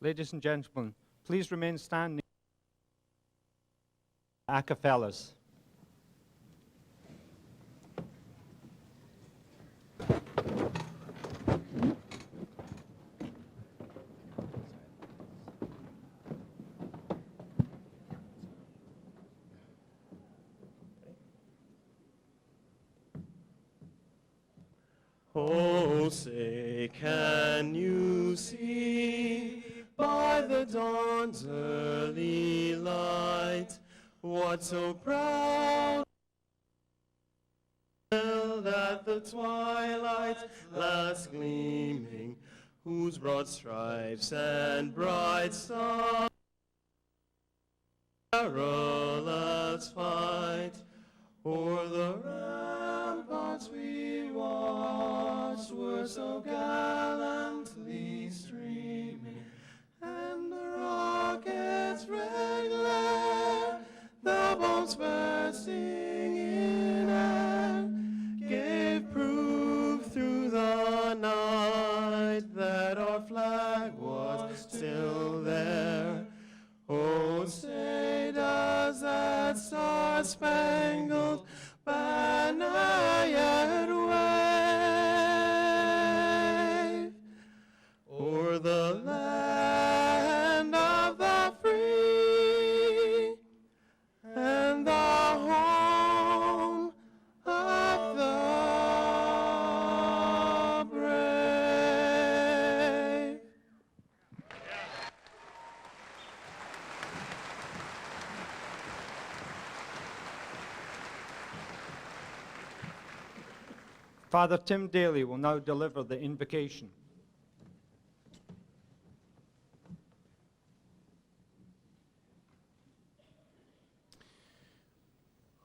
Ladies and gentlemen, please remain standing. Acapellas. Oh, say, can you see by the dawn's early light what so proud at the twilight last gleaming, whose broad stripes and bright stars perilous fight o'er the ramparts we watched were so gallantly streaming, and the rocket's red glare, the bombs bursting in air, gave proof through the night that our flag was still there. Oh, say does that star-spangled banner yet wave o'er the land of the free and the home of the brave? Father Tim Daly will now deliver the invocation.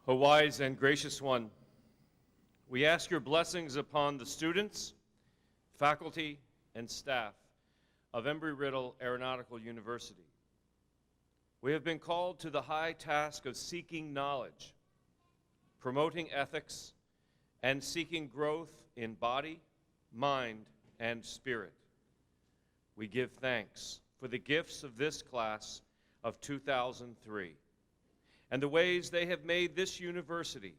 O wise and gracious one, we ask your blessings upon the students, faculty, and staff of Embry-Riddle Aeronautical University. We have been called to the high task of seeking knowledge, promoting ethics, and seeking growth in body, mind, and spirit. We give thanks for the gifts of this class of 2003 and the ways they have made this university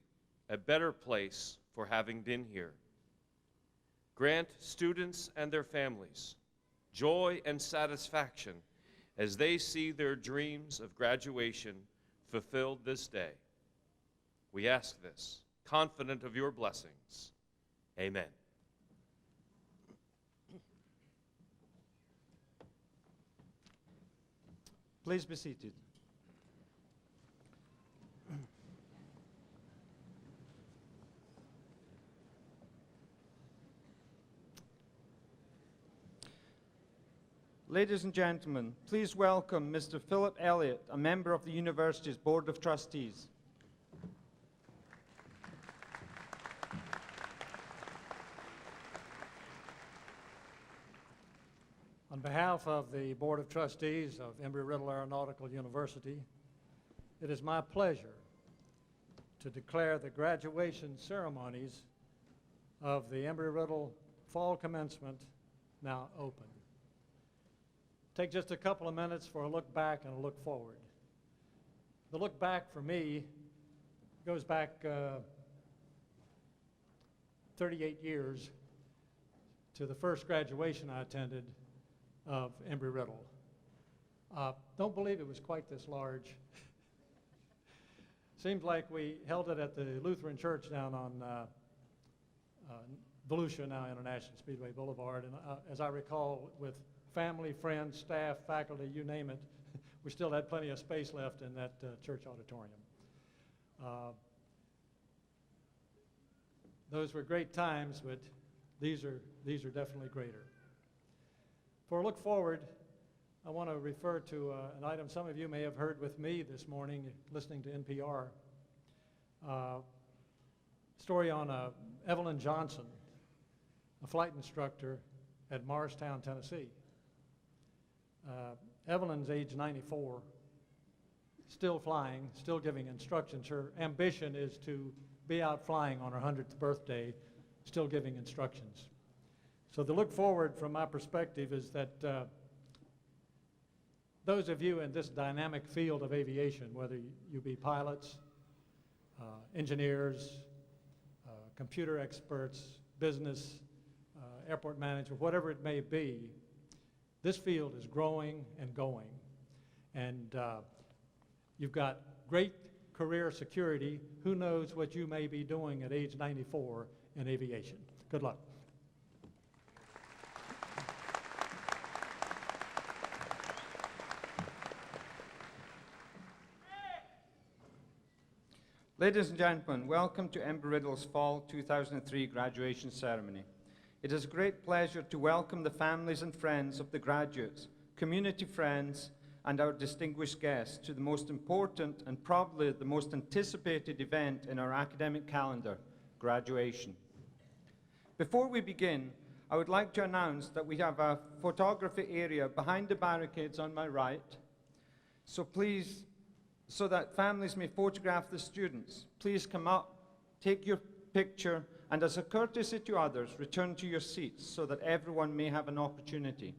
a better place for having been here. Grant students and their families joy and satisfaction as they see their dreams of graduation fulfilled this day. We ask this, confident of your blessings. Amen. Please be seated. Ladies and gentlemen, please welcome Mr. Philip Elliott, a member of the university's Board of Trustees. On behalf of the Board of Trustees of Embry-Riddle Aeronautical University, it is my pleasure to declare the graduation ceremonies of the Embry-Riddle Fall Commencement now open. Take just a couple of minutes for a look back and a look forward. The look back for me goes back 38 years to the first graduation I attended of Embry-Riddle. Don't believe it was quite this large. Seems like we held it at the Lutheran Church down on Volusia, now International Speedway Boulevard, and as I recall, with family, friends, staff, faculty, you name it, we still had plenty of space left in that church auditorium. Those were great times, but these are definitely greater. For a look forward, I want to refer to an item some of you may have heard with me this morning listening to NPR. Story on Evelyn Johnson, a flight instructor at Morristown, Tennessee. Evelyn's age 94, still flying, still giving instructions. Her ambition is to be out flying on her 100th birthday, still giving instructions. So the look forward from my perspective is that those of you in this dynamic field of aviation, whether you be pilots, engineers, computer experts, business, airport management, whatever it may be, this field is growing and going. And you've got great career security. Who knows what you may be doing at age 94 in aviation. Good luck. Ladies and gentlemen, welcome to Embry-Riddle's Fall 2003 graduation ceremony. It is a great pleasure to welcome the families and friends of the graduates, community friends, and our distinguished guests to the most important and probably the most anticipated event in our academic calendar, graduation. Before we begin, I would like to announce that we have a photography area behind the barricades on my right. So that families may photograph the students. Please come up, take your picture, and as a courtesy to others, return to your seats so that everyone may have an opportunity.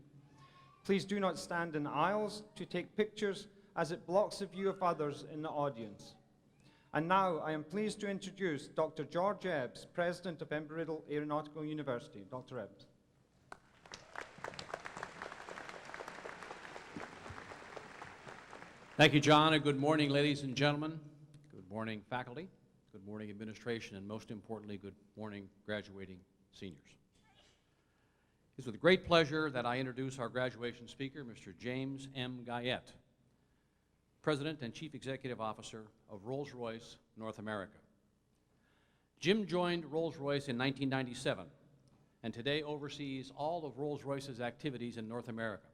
Please do not stand in aisles to take pictures, as it blocks the view of others in the audience. And now I am pleased to introduce Dr. George Ebbs, President of Embry-Riddle Aeronautical University. Dr. Ebbs. Thank you, John, and good morning, ladies and gentlemen. Good morning, faculty. Good morning, administration, and most importantly, good morning, graduating seniors. It's with great pleasure that I introduce our graduation speaker, Mr. James M. Guyette, President and Chief Executive Officer of Rolls-Royce North America. Jim joined Rolls-Royce in 1997 and today oversees all of Rolls-Royce's activities in North America.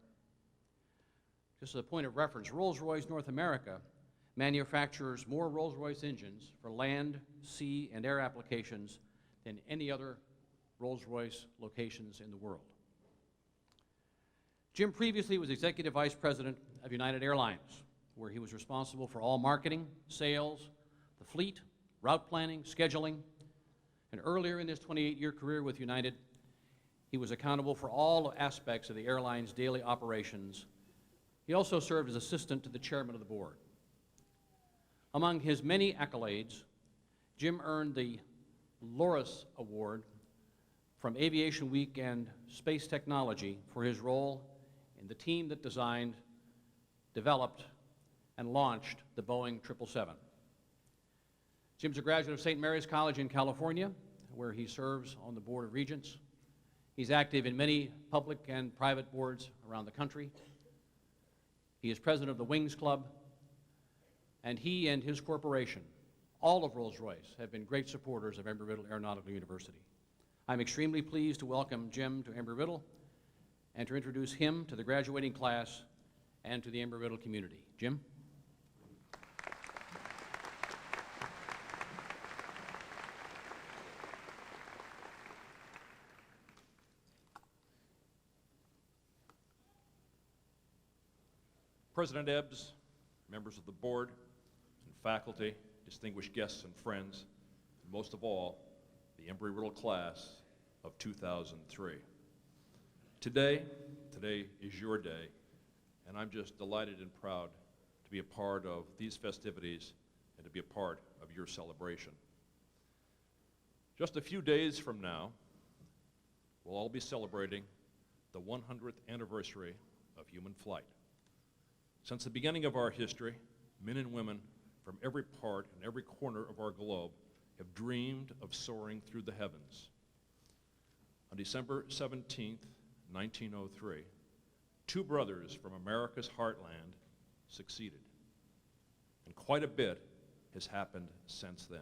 Just as a point of reference, Rolls-Royce North America manufactures more Rolls-Royce engines for land, sea, and air applications than any other Rolls-Royce locations in the world. Jim previously was Executive Vice President of United Airlines, where he was responsible for all marketing, sales, the fleet, route planning, scheduling, and earlier in his 28-year career with United, he was accountable for all aspects of the airline's daily operations. He also served as assistant to the chairman of the board. Among his many accolades, Jim earned the Loris Award from Aviation Week and Space Technology for his role in the team that designed, developed, and launched the Boeing 777. Jim's a graduate of St. Mary's College in California, where he serves on the Board of Regents. He's active in many public and private boards around the country. He is president of the Wings Club, and he and his corporation, all of Rolls-Royce, have been great supporters of Embry-Riddle Aeronautical University. I'm extremely pleased to welcome Jim to Embry-Riddle and to introduce him to the graduating class and to the Embry-Riddle community. Jim? President Ebbs, members of the board and faculty, distinguished guests and friends, and most of all, the Embry-Riddle class of 2003. Today is your day, and I'm just delighted and proud to be a part of these festivities and to be a part of your celebration. Just a few days from now, we'll all be celebrating the 100th anniversary of human flight. Since the beginning of our history, men and women from every part and every corner of our globe have dreamed of soaring through the heavens. On December 17th, 1903, two brothers from America's heartland succeeded, and quite a bit has happened since then.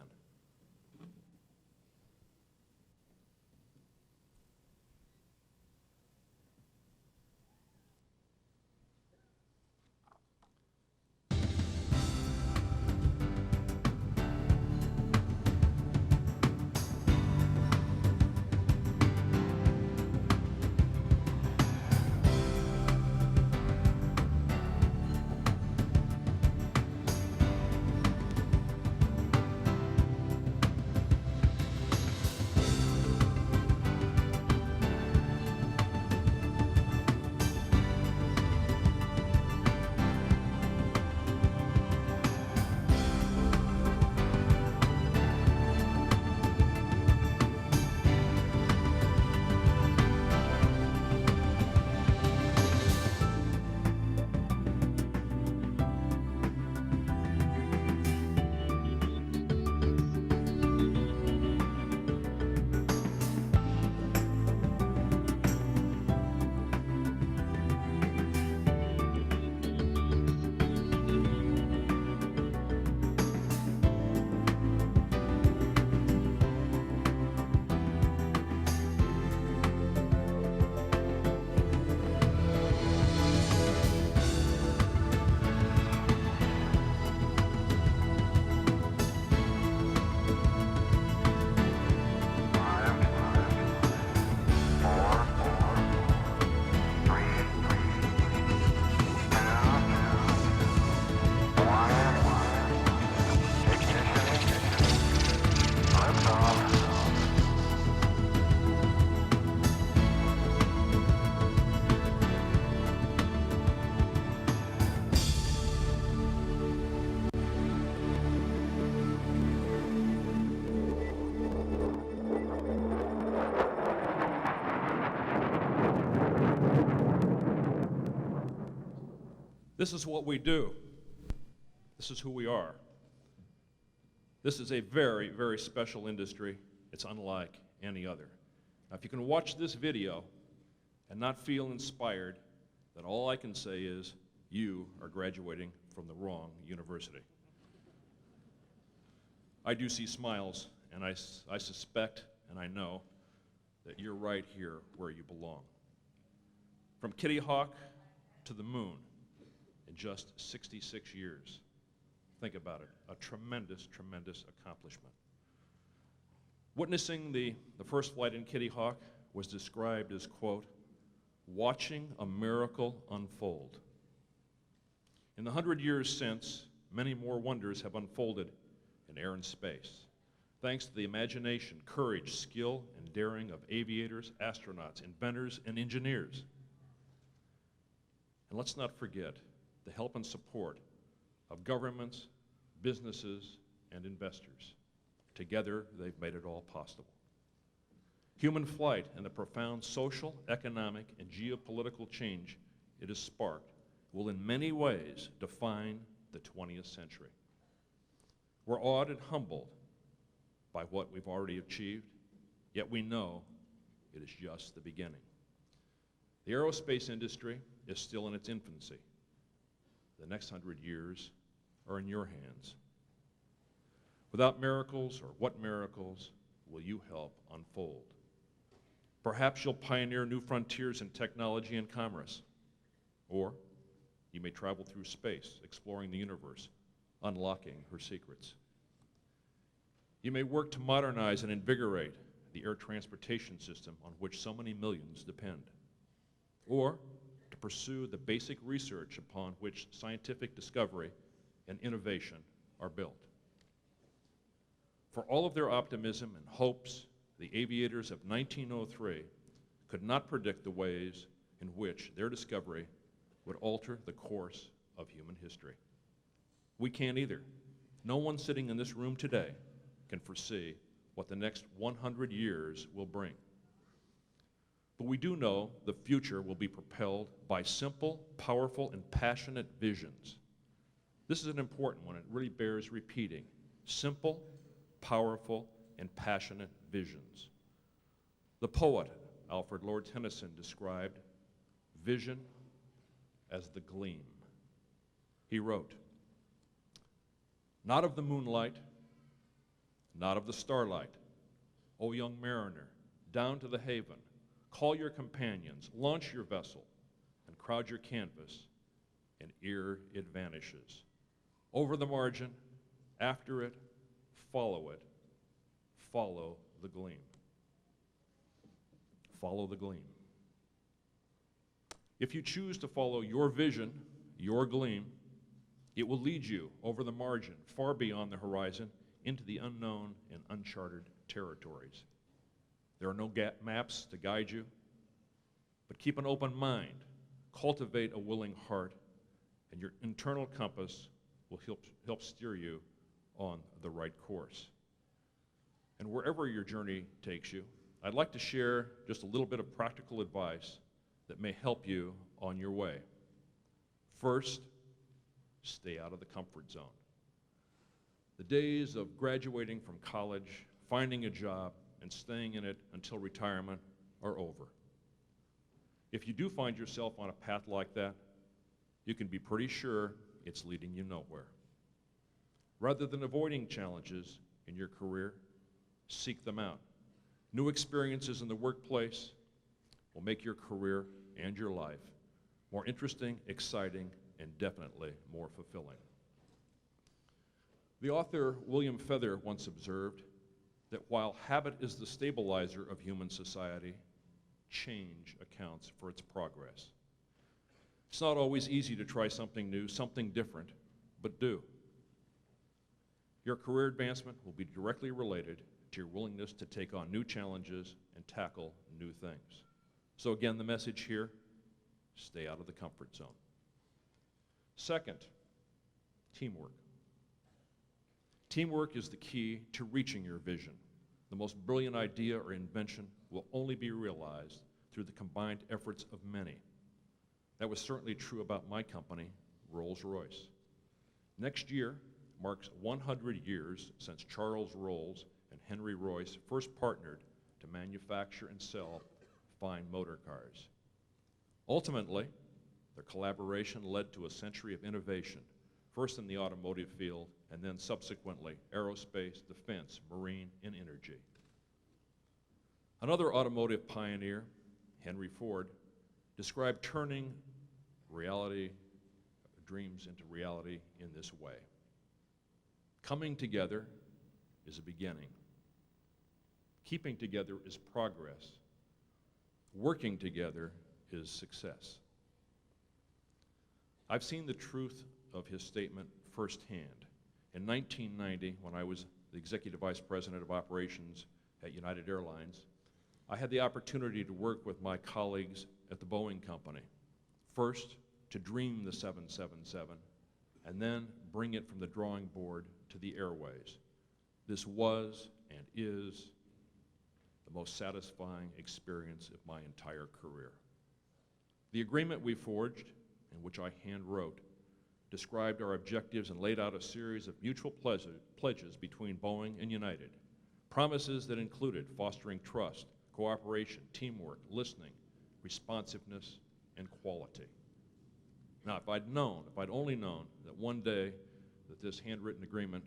This is what we do. This is who we are. This is a very, very special industry. It's unlike any other. Now, if you can watch this video and not feel inspired, then all I can say is you are graduating from the wrong university. I do see smiles, and I suspect and I know that you're right here where you belong. From Kitty Hawk to the moon in just 66 years. Think about it, a tremendous, tremendous accomplishment. Witnessing the first flight in Kitty Hawk was described as, quote, watching a miracle unfold. In the 100 years since, many more wonders have unfolded in air and space, thanks to the imagination, courage, skill, and daring of aviators, astronauts, inventors, and engineers. And let's not forget the help and support of governments, businesses, and investors. Together, they've made it all possible. Human flight and the profound social, economic, and geopolitical change it has sparked will in many ways define the 20th century. We're awed and humbled by what we've already achieved, yet we know it is just the beginning. The aerospace industry is still in its infancy. The next 100 years are in your hands. Without miracles, or what miracles will you help unfold? Perhaps you'll pioneer new frontiers in technology and commerce. Or you may travel through space, exploring the universe, unlocking her secrets. You may work to modernize and invigorate the air transportation system on which so many millions depend. Or to pursue the basic research upon which scientific discovery and innovation are built. For all of their optimism and hopes, the aviators of 1903 could not predict the ways in which their discovery would alter the course of human history. We can't either. No one sitting in this room today can foresee what the next 100 years will bring. But we do know the future will be propelled by simple, powerful, and passionate visions. This is an important one. It really bears repeating. Simple, powerful, and passionate visions. The poet, Alfred Lord Tennyson, described vision as the gleam. He wrote, "Not of the moonlight, not of the starlight, O young mariner, down to the haven, call your companions, launch your vessel, and crowd your canvas, and ere it vanishes. Over the margin, after it, follow the gleam." Follow the gleam. If you choose to follow your vision, your gleam, it will lead you over the margin, far beyond the horizon, into the unknown and uncharted territories. There are no maps to guide you, but keep an open mind, cultivate a willing heart, and your internal compass will help steer you on the right course. And wherever your journey takes you, I'd like to share just a little bit of practical advice that may help you on your way. First, stay out of the comfort zone. The days of graduating from college, finding a job, and staying in it until retirement are over. If you do find yourself on a path like that, you can be pretty sure it's leading you nowhere. Rather than avoiding challenges in your career, seek them out. New experiences in the workplace will make your career and your life more interesting, exciting, and definitely more fulfilling. The author William Feather once observed that while habit is the stabilizer of human society, change accounts for its progress. It's not always easy to try something new, something different, but do. Your career advancement will be directly related to your willingness to take on new challenges and tackle new things. So again, the message here, stay out of the comfort zone. Second, teamwork. Teamwork is the key to reaching your vision. The most brilliant idea or invention will only be realized through the combined efforts of many. That was certainly true about my company, Rolls-Royce. Next year marks 100 years since Charles Rolls and Henry Royce first partnered to manufacture and sell fine motor cars. Ultimately, their collaboration led to a century of innovation, first in the automotive field and then subsequently aerospace, defense, marine, and energy. Another automotive pioneer, Henry Ford, described turning dreams into reality in this way. Coming together is a beginning. Keeping together is progress. Working together is success. I've seen the truth of his statement firsthand. In 1990, when I was the Executive Vice President of Operations at United Airlines, I had the opportunity to work with my colleagues at the Boeing Company. First, to dream the 777, and then bring it from the drawing board to the airways. This was and is the most satisfying experience of my entire career. The agreement we forged, and which I hand wrote, described our objectives and laid out a series of mutual pledges between Boeing and United. Promises that included fostering trust, cooperation, teamwork, listening, responsiveness, and quality. Now, if I'd only known that one day that this handwritten agreement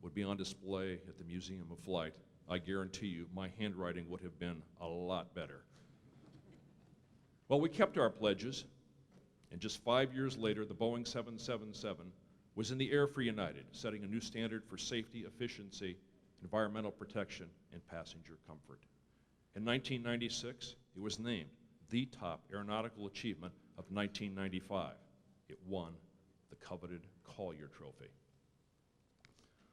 would be on display at the Museum of Flight, I guarantee you my handwriting would have been a lot better. Well, we kept our pledges, and just 5 years later, the Boeing 777 was in the air for United, setting a new standard for safety, efficiency, environmental protection, and passenger comfort. In 1996, it was named the top aeronautical achievement of 1995. It won the coveted Collier Trophy.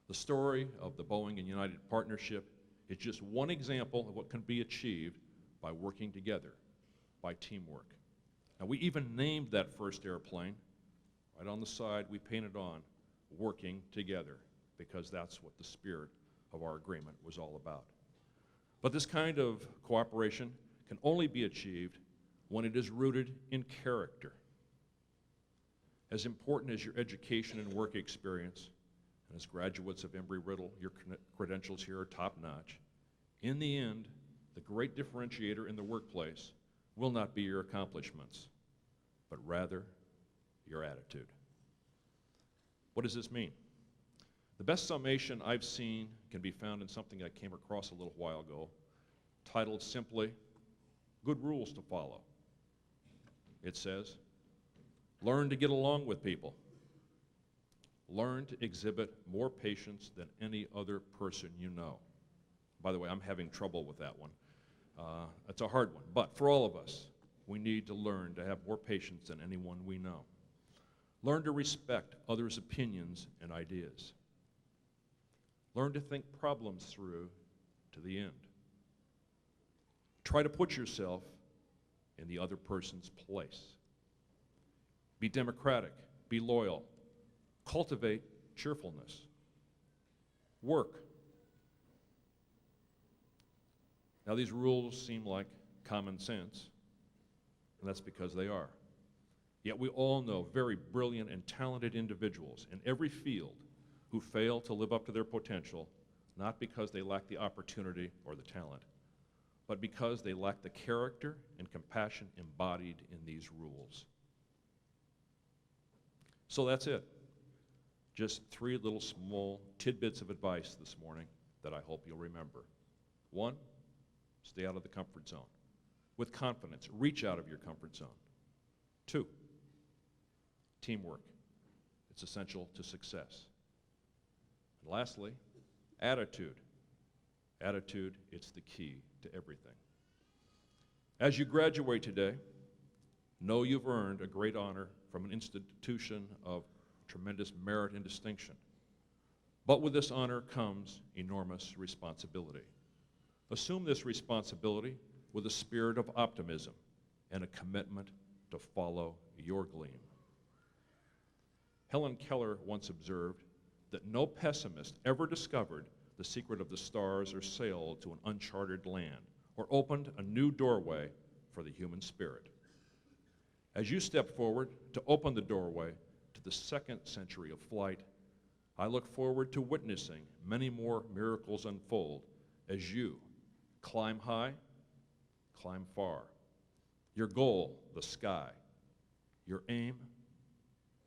The story of the Boeing and United partnership is just one example of what can be achieved by working together, by teamwork. Now, we even named that first airplane. Right on the side, we painted on working together, because that's what the spirit of our agreement was all about. But this kind of cooperation can only be achieved when it is rooted in character. As important as your education and work experience, and as graduates of Embry-Riddle, your credentials here are top-notch, in the end, the great differentiator in the workplace will not be your accomplishments, but rather your attitude. What does this mean? The best summation I've seen can be found in something I came across a little while ago, titled simply, Good Rules to Follow. It says, learn to get along with people. Learn to exhibit more patience than any other person you know. By the way, I'm having trouble with that one. It's a hard one, but for all of us, we need to learn to have more patience than anyone we know. Learn to respect others' opinions and ideas. Learn to think problems through to the end. Try to put yourself in the other person's place. Be democratic, be loyal, cultivate cheerfulness. Work. Now, these rules seem like common sense, and that's because they are. Yet we all know very brilliant and talented individuals in every field who fail to live up to their potential, not because they lack the opportunity or the talent, but because they lack the character and compassion embodied in these rules. So that's it. Just 3 little small tidbits of advice this morning that I hope you'll remember. 1, stay out of the comfort zone. With confidence, reach out of your comfort zone. 2, teamwork. It's essential to success. And lastly, attitude. Attitude, it's the key to everything. As you graduate today, know you've earned a great honor from an institution of tremendous merit and distinction. But with this honor comes enormous responsibility. Assume this responsibility with a spirit of optimism and a commitment to follow your gleam. Helen Keller once observed that no pessimist ever discovered the secret of the stars or sailed to an uncharted land or opened a new doorway for the human spirit. As you step forward to open the doorway to the second century of flight, I look forward to witnessing many more miracles unfold as you climb high, climb far. Your goal, the sky. Your aim,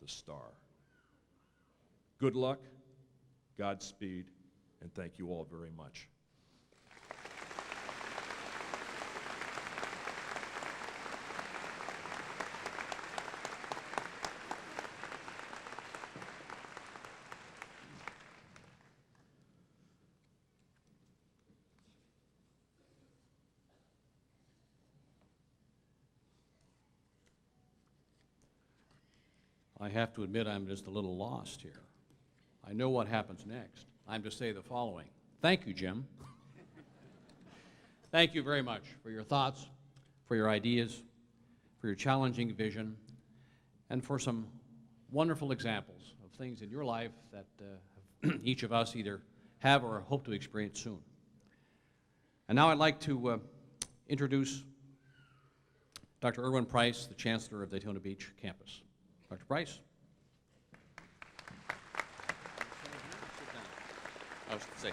the star. Good luck, Godspeed, and thank you all very much. I have to admit I'm just a little lost here. I know what happens next. I'm to say the following. Thank you, Jim. Thank you very much for your thoughts, for your ideas, for your challenging vision, and for some wonderful examples of things in your life that each of us either have or hope to experience soon. And now I'd like to introduce Dr. Irwin Price, the Chancellor of Daytona Beach campus. Dr. Price. I was to say,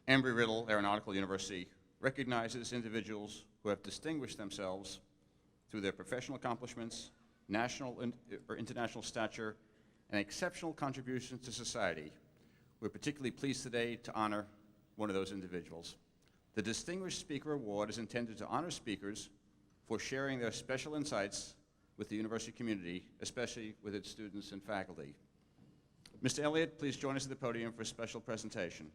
Embry-Riddle Aeronautical University recognizes individuals who have distinguished themselves through their professional accomplishments, national or international stature, and exceptional contributions to society. We're particularly pleased today to honor one of those individuals. The Distinguished Speaker Award is intended to honor speakers for sharing their special insights with the university community, especially with its students and faculty. Mr. Elliott, please join us at the podium for a special presentation.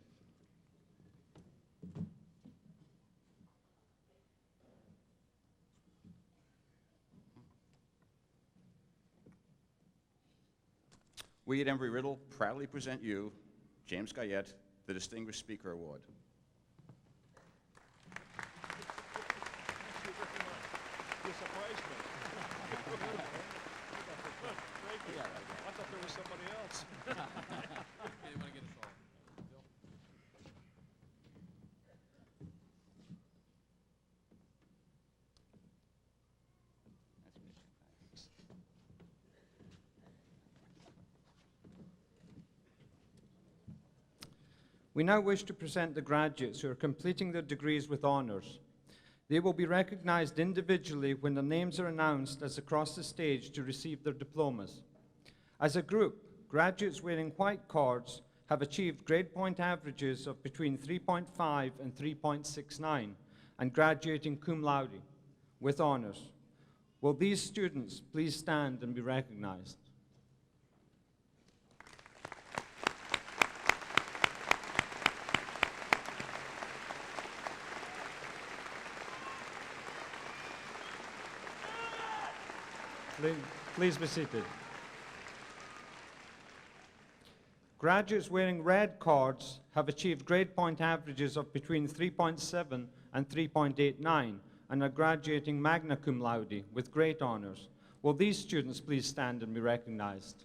We at Embry-Riddle proudly present you, James Guyette, the Distinguished Speaker Award. You surprised me. Thank you. I thought there was somebody else. We now wish to present the graduates who are completing their degrees with honors. They will be recognized individually when their names are announced as across the stage to receive their diplomas. As a group, graduates wearing white cords have achieved grade point averages of between 3.5 and 3.69 and graduating cum laude with honors. Will these students please stand and be recognized? Please be seated. Graduates wearing red cords have achieved grade point averages of between 3.7 and 3.89 and are graduating magna cum laude with great honors. Will these students please stand and be recognized?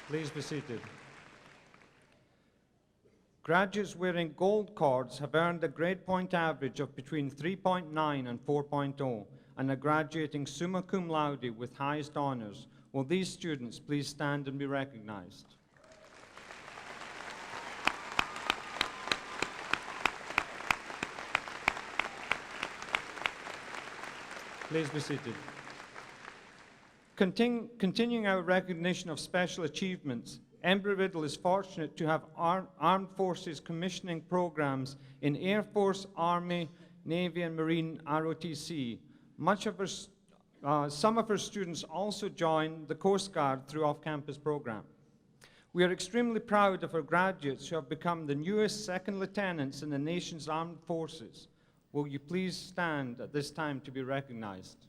Please be seated. Graduates wearing gold cords have earned a grade point average of between 3.9 and 4.0 and are graduating summa cum laude with highest honors. Will these students please stand and be recognized? Please be seated. Continuing our recognition of special achievements, Embry-Riddle is fortunate to have armed forces commissioning programs in Air Force, Army, Navy, and Marine ROTC. Some of our students also join the Coast Guard through off-campus program. We are extremely proud of our graduates who have become the newest second lieutenants in the nation's armed forces. Will you please stand at this time to be recognized?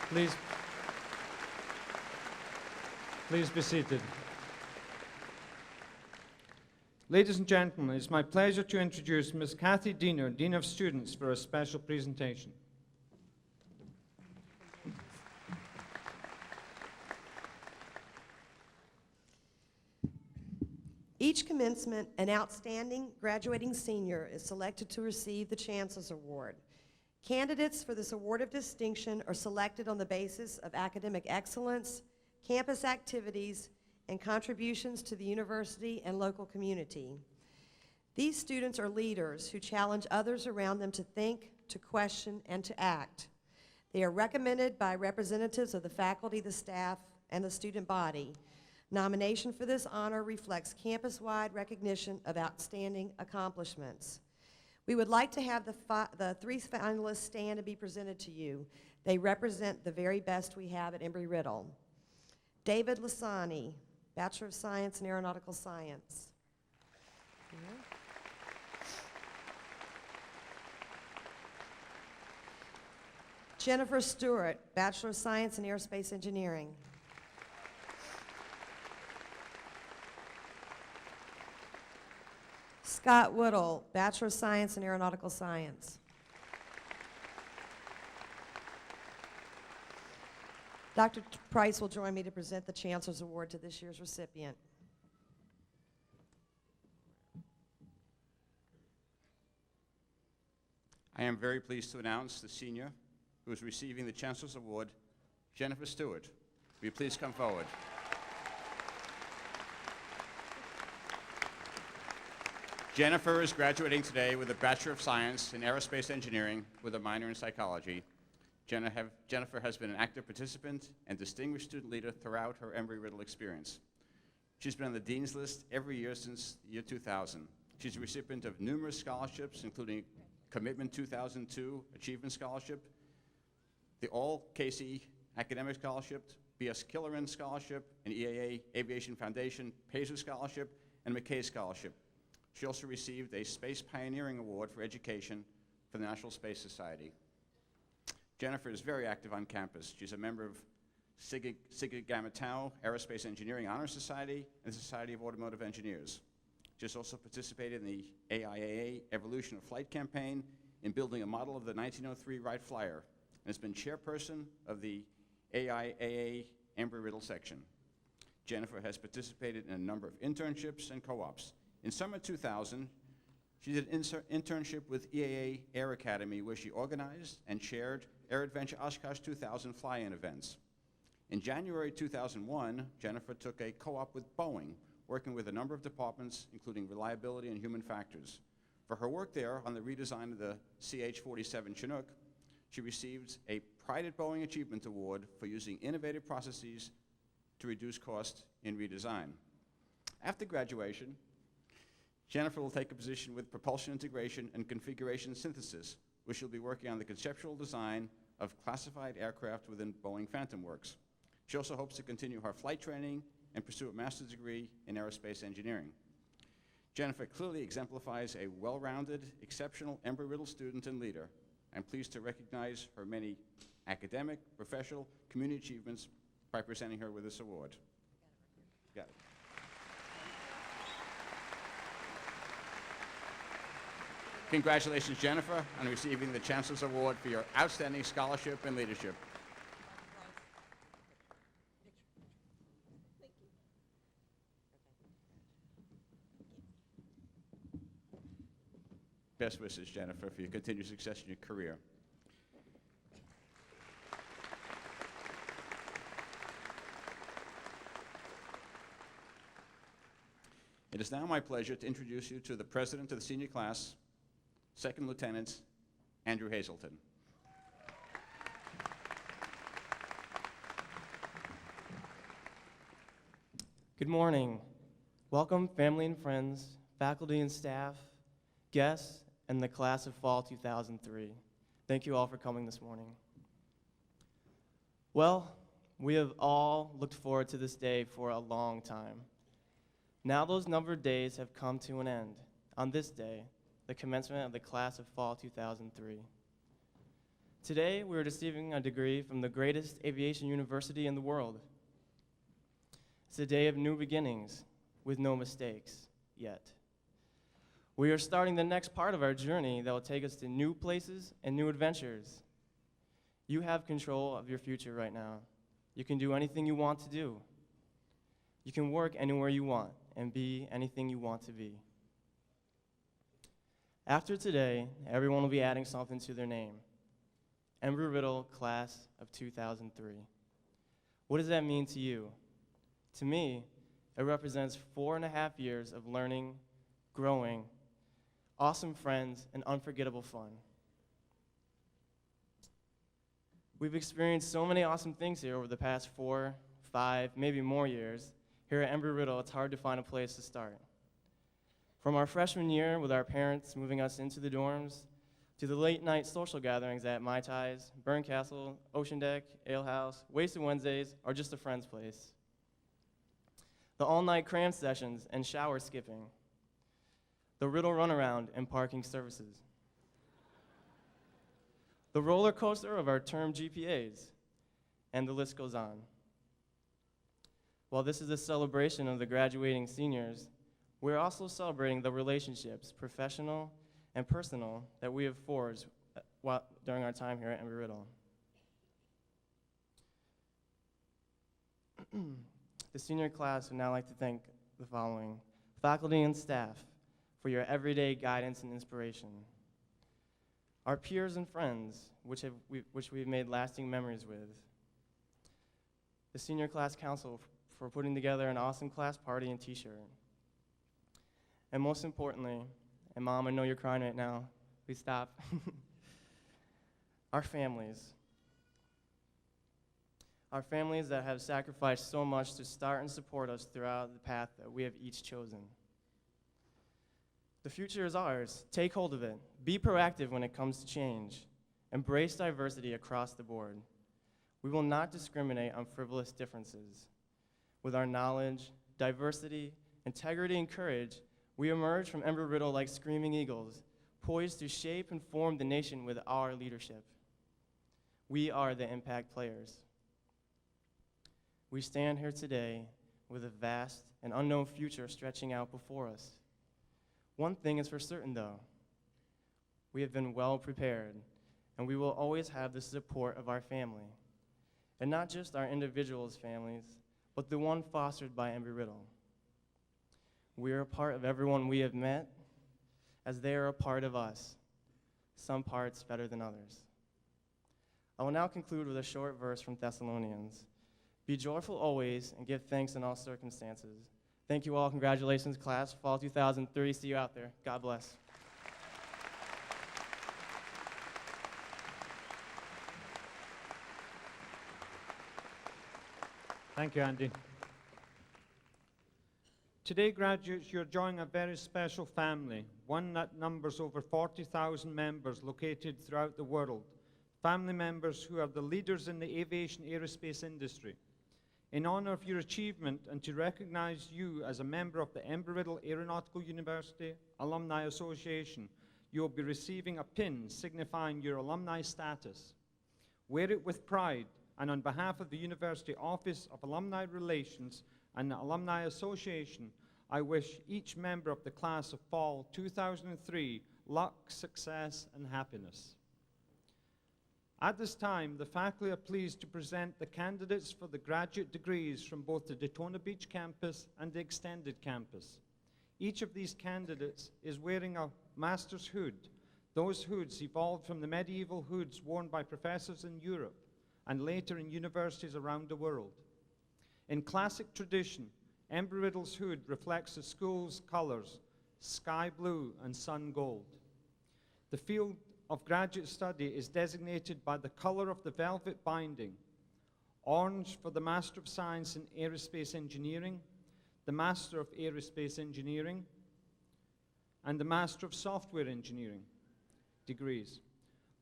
Please be seated. Ladies and gentlemen, it's my pleasure to introduce Ms. Kathy Diener, Dean of Students, for a special presentation. Each commencement, an outstanding graduating senior is selected to receive the Chancellor's Award. Candidates for this award of distinction are selected on the basis of academic excellence, campus activities, and contributions to the university and local community. These students are leaders who challenge others around them to think, to question, and to act. They are recommended by representatives of the faculty, the staff, and the student body. Nomination for this honor reflects campus-wide recognition of outstanding accomplishments. We would like to have the three finalists stand and be presented to you. They represent the very best we have at Embry-Riddle. David Lasani, Bachelor of Science in Aeronautical Science. Jennifer Stewart, Bachelor of Science in Aerospace Engineering. Scott Woodall, Bachelor of Science in Aeronautical Science. Dr. Price will join me to present the Chancellor's Award to this year's recipient. I am very pleased to announce the senior who is receiving the Chancellor's Award, Jennifer Stewart. Will you please come forward? Jennifer is graduating today with a Bachelor of Science in Aerospace Engineering with a minor in Psychology. Jennifer has been an active participant and distinguished student leader throughout her Embry-Riddle experience. She's been on the Dean's List every year since the year 2000. She's a recipient of numerous scholarships, including Commitment 2002 Achievement Scholarship, the All-Casey Academic Scholarship, B.S. Killoran Scholarship, an EAA Aviation Foundation Pacer Scholarship, and McKay Scholarship. She also received a Space Pioneering Award for Education from the National Space Society. Jennifer is very active on campus. She's a member of Sigma Gamma Tau Aerospace Engineering Honor Society and the Society of Automotive Engineers. She's also participated in the AIAA Evolution of Flight campaign in building a model of the 1903 Wright Flyer, and has been chairperson of the AIAA Embry-Riddle section. Jennifer has participated in a number of internships and co-ops. In summer 2000, she did an internship with EAA Air Academy, where she organized and chaired Air Adventure Oshkosh 2000 fly-in events. In January 2001, Jennifer took a co-op with Boeing, working with a number of departments, including reliability and human factors. For her work there on the redesign of the CH-47 Chinook, she received a Pride at Boeing Achievement Award for using innovative processes to reduce cost in redesign. After graduation, Jennifer will take a position with propulsion integration and configuration synthesis, where she'll be working on the conceptual design of classified aircraft within Boeing Phantom Works. She also hopes to continue her flight training and pursue a master's degree in aerospace engineering. Jennifer clearly exemplifies a well-rounded, exceptional Embry-Riddle student and leader. I'm pleased to recognize her many academic, professional, community achievements by presenting her with this award. Got it. Congratulations, Jennifer, on receiving the Chancellor's Award for your outstanding scholarship and leadership. Best wishes, Jennifer, for your continued success in your career. It is now my pleasure to introduce you to the President of the Senior Class, Second Lieutenant Andrew Hazelton. Good morning. Welcome, family and friends, faculty and staff, guests, and the class of fall 2003. Thank you all for coming this morning. Well, we have all looked forward to this day for a long time. Now those numbered days have come to an end. On this day, the commencement of the class of fall 2003. Today, we are receiving a degree from the greatest aviation university in the world. It's a day of new beginnings, with no mistakes yet. We are starting the next part of our journey that will take us to new places and new adventures. You have control of your future right now. You can do anything you want to do. You can work anywhere you want, and be anything you want to be. After today, everyone will be adding something to their name. Embry-Riddle Class of 2003. What does that mean to you? To me, it represents 4.5 years of learning, growing, awesome friends, and unforgettable fun. We've experienced so many awesome things here over the past 4, 5, maybe more years. Here at Embry-Riddle, it's hard to find a place to start. From our freshman year with our parents moving us into the dorms, to the late night social gatherings at Mai Tais, Burn Castle, Ocean Deck, Ale House, Wasted Wednesdays, or just a friend's place. The all-night cram sessions and shower skipping. The Riddle runaround and parking services. The roller coaster of our term GPAs, and the list goes on. While this is a celebration of the graduating seniors, we're also celebrating the relationships, professional and personal, that we have forged during our time here at Embry-Riddle. The senior class would now like to thank the following: faculty and staff for your everyday guidance and inspiration. Our peers and friends, which we've made lasting memories with. The senior class council for putting together an awesome class party and t-shirt. And most importantly, and Mom, I know you're crying right now, please stop. Our families. Our families that have sacrificed so much to start and support us throughout the path that we have each chosen. The future is ours. Take hold of it. Be proactive when it comes to change. Embrace diversity across the board. We will not discriminate on frivolous differences. With our knowledge, diversity, integrity, and courage, we emerge from Embry-Riddle like screaming eagles, poised to shape and form the nation with our leadership. We are the impact players. We stand here today with a vast and unknown future stretching out before us. One thing is for certain, though. We have been well prepared, and we will always have the support of our family, and not just our individuals' families, but the one fostered by Embry-Riddle. We are a part of everyone we have met, as they are a part of us, some parts better than others. I will now conclude with a short verse from Thessalonians. Be joyful always, and give thanks in all circumstances. Thank you all. Congratulations, class. Fall 2003. See you out there. God bless. Thank you, Andy. Today, graduates, you're joining a very special family, one that numbers over 40,000 members located throughout the world, family members who are the leaders in the aviation aerospace industry. In honor of your achievement and to recognize you as a member of the Embry-Riddle Aeronautical University Alumni Association, you will be receiving a pin signifying your alumni status. Wear it with pride, and on behalf of the University Office of Alumni Relations and the Alumni Association, I wish each member of the class of fall 2003 luck, success, and happiness. At this time, the faculty are pleased to present the candidates for the graduate degrees from both the Daytona Beach campus and the extended campus. Each of these candidates is wearing a master's hood. Those hoods evolved from the medieval hoods worn by professors in Europe and later in universities around the world. In classic tradition, Embry-Riddle's hood reflects the school's colors, sky blue and sun gold. The field of graduate study is designated by the color of the velvet binding: orange for the Master of Science in Aerospace Engineering, the Master of Aerospace Engineering, and the Master of Software Engineering degrees.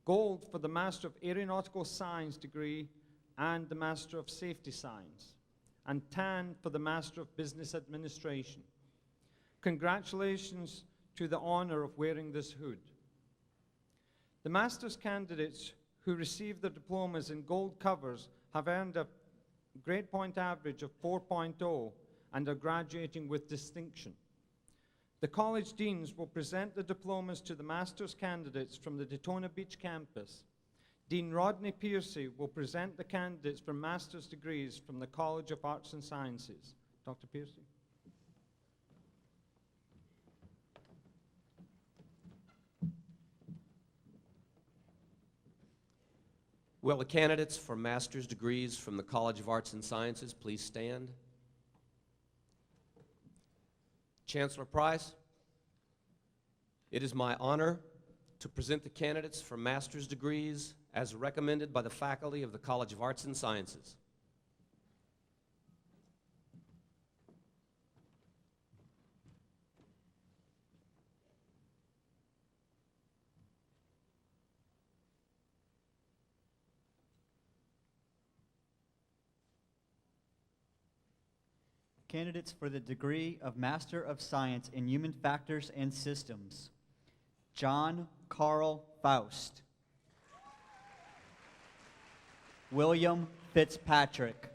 Gold for the Master of Aeronautical Science degree and the Master of Safety Science, and tan for the Master of Business Administration. Congratulations to the honor of wearing this hood. The master's candidates who received their diplomas in gold covers have earned a grade point average of 4.0 and are graduating with distinction. The college deans will present the diplomas to the master's candidates from the Daytona Beach campus. Dean Rodney Piercy will present the candidates for master's degrees from the College of Arts and Sciences. Dr. Piercy. Will the candidates for master's degrees from the College of Arts and Sciences please stand? Chancellor Price, it is my honor to present the candidates for master's degrees as recommended by the faculty of the College of Arts and Sciences. Candidates for the degree of Master of Science in Human Factors and Systems: John Carl Faust, William Fitzpatrick,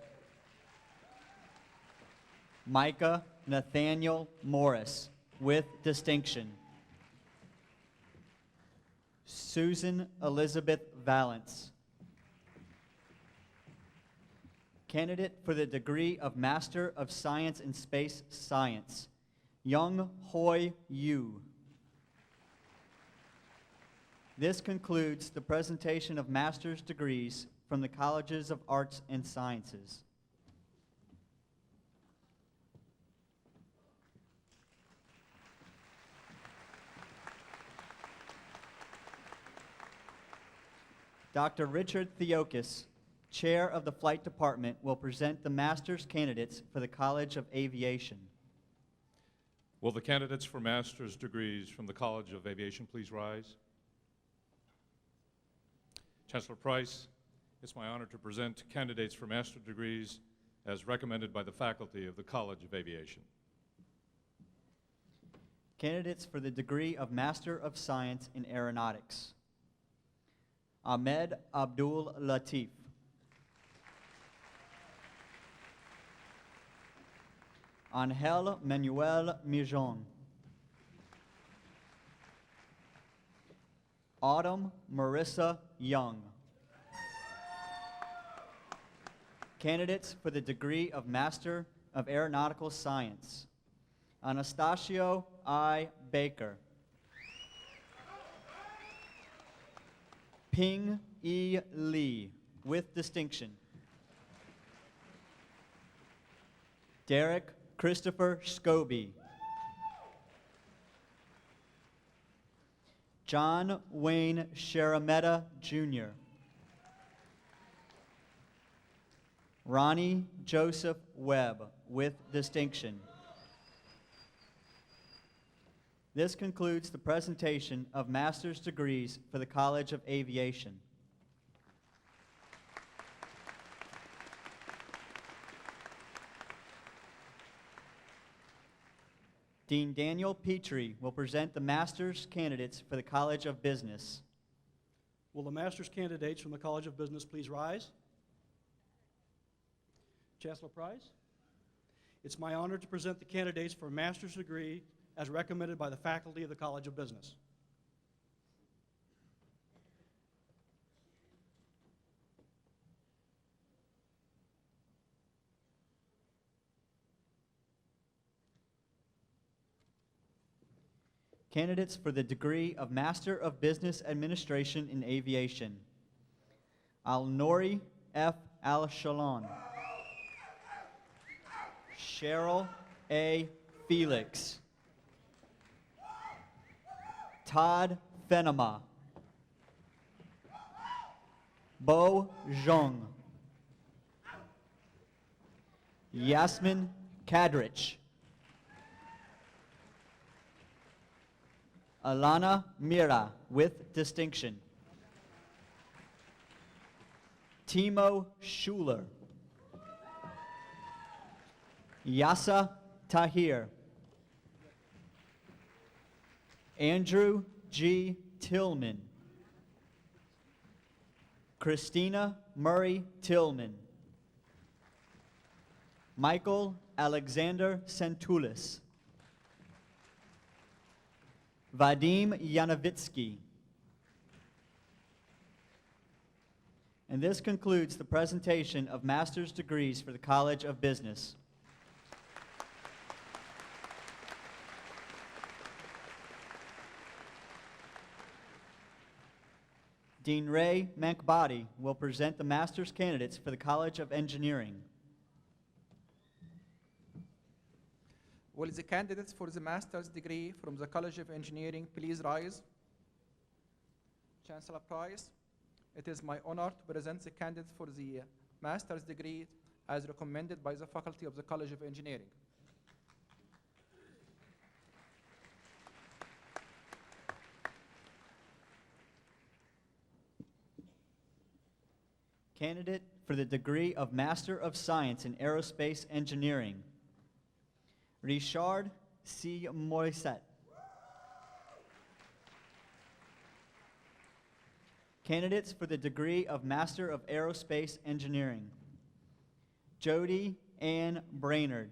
Micah Nathaniel Morris, with distinction, Susan Elizabeth Valance. Candidate for the degree of Master of Science in Space Science: Young Hoi Yu. This concludes the presentation of master's degrees from the Colleges of Arts and Sciences. Dr. Richard Theokis, Chair of the Flight Department, will present the master's candidates for the College of Aviation. Will the candidates for master's degrees from the College of Aviation please rise? Chancellor Price, it's my honor to present candidates for master's degrees as recommended by the faculty of the College of Aviation. Candidates for the degree of Master of Science in Aeronautics: Ahmed Abdul Latif, Angel Manuel Mijon, Autumn Marissa Young. Candidates for the degree of Master of Aeronautical Science: Anastasio I. Baker, Ping E. Lee, with distinction, Derek Christopher Scobie, John Wayne Sharametta, Jr., Ronnie Joseph Webb, with distinction. This concludes the presentation of master's degrees for the College of Aviation. Dean Daniel Petrie will present the master's candidates for the College of Business. Will the master's candidates from the College of Business please rise? Chancellor Price, it's my honor to present the candidates for a master's degree as recommended by the faculty of the College of Business. Candidates for the degree of Master of Business Administration in Aviation: Al-Nori F. Al-Shalon, Cheryl A. Felix, Todd Fenema, Bo Zhong, Yasmin Kadrich, Alana Mira, with distinction, Timo Schuler, Yasa Tahir, Andrew G. Tillman, Christina Murray Tillman, Michael Alexander Santoulis, Vadim Yanovitsky. And this concludes the presentation of master's degrees for the College of Business. Dean Ray Mankbody will present the master's candidates for the College of Engineering. Will the candidates for the master's degree from the College of Engineering please rise? Chancellor Price, it is my honor to present the candidates for the master's degree as recommended by the faculty of the College of Engineering. Candidate for the degree of Master of Science in Aerospace Engineering, Richard C. Morissette. Candidates for the degree of Master of Aerospace Engineering, Jody Ann Brainerd,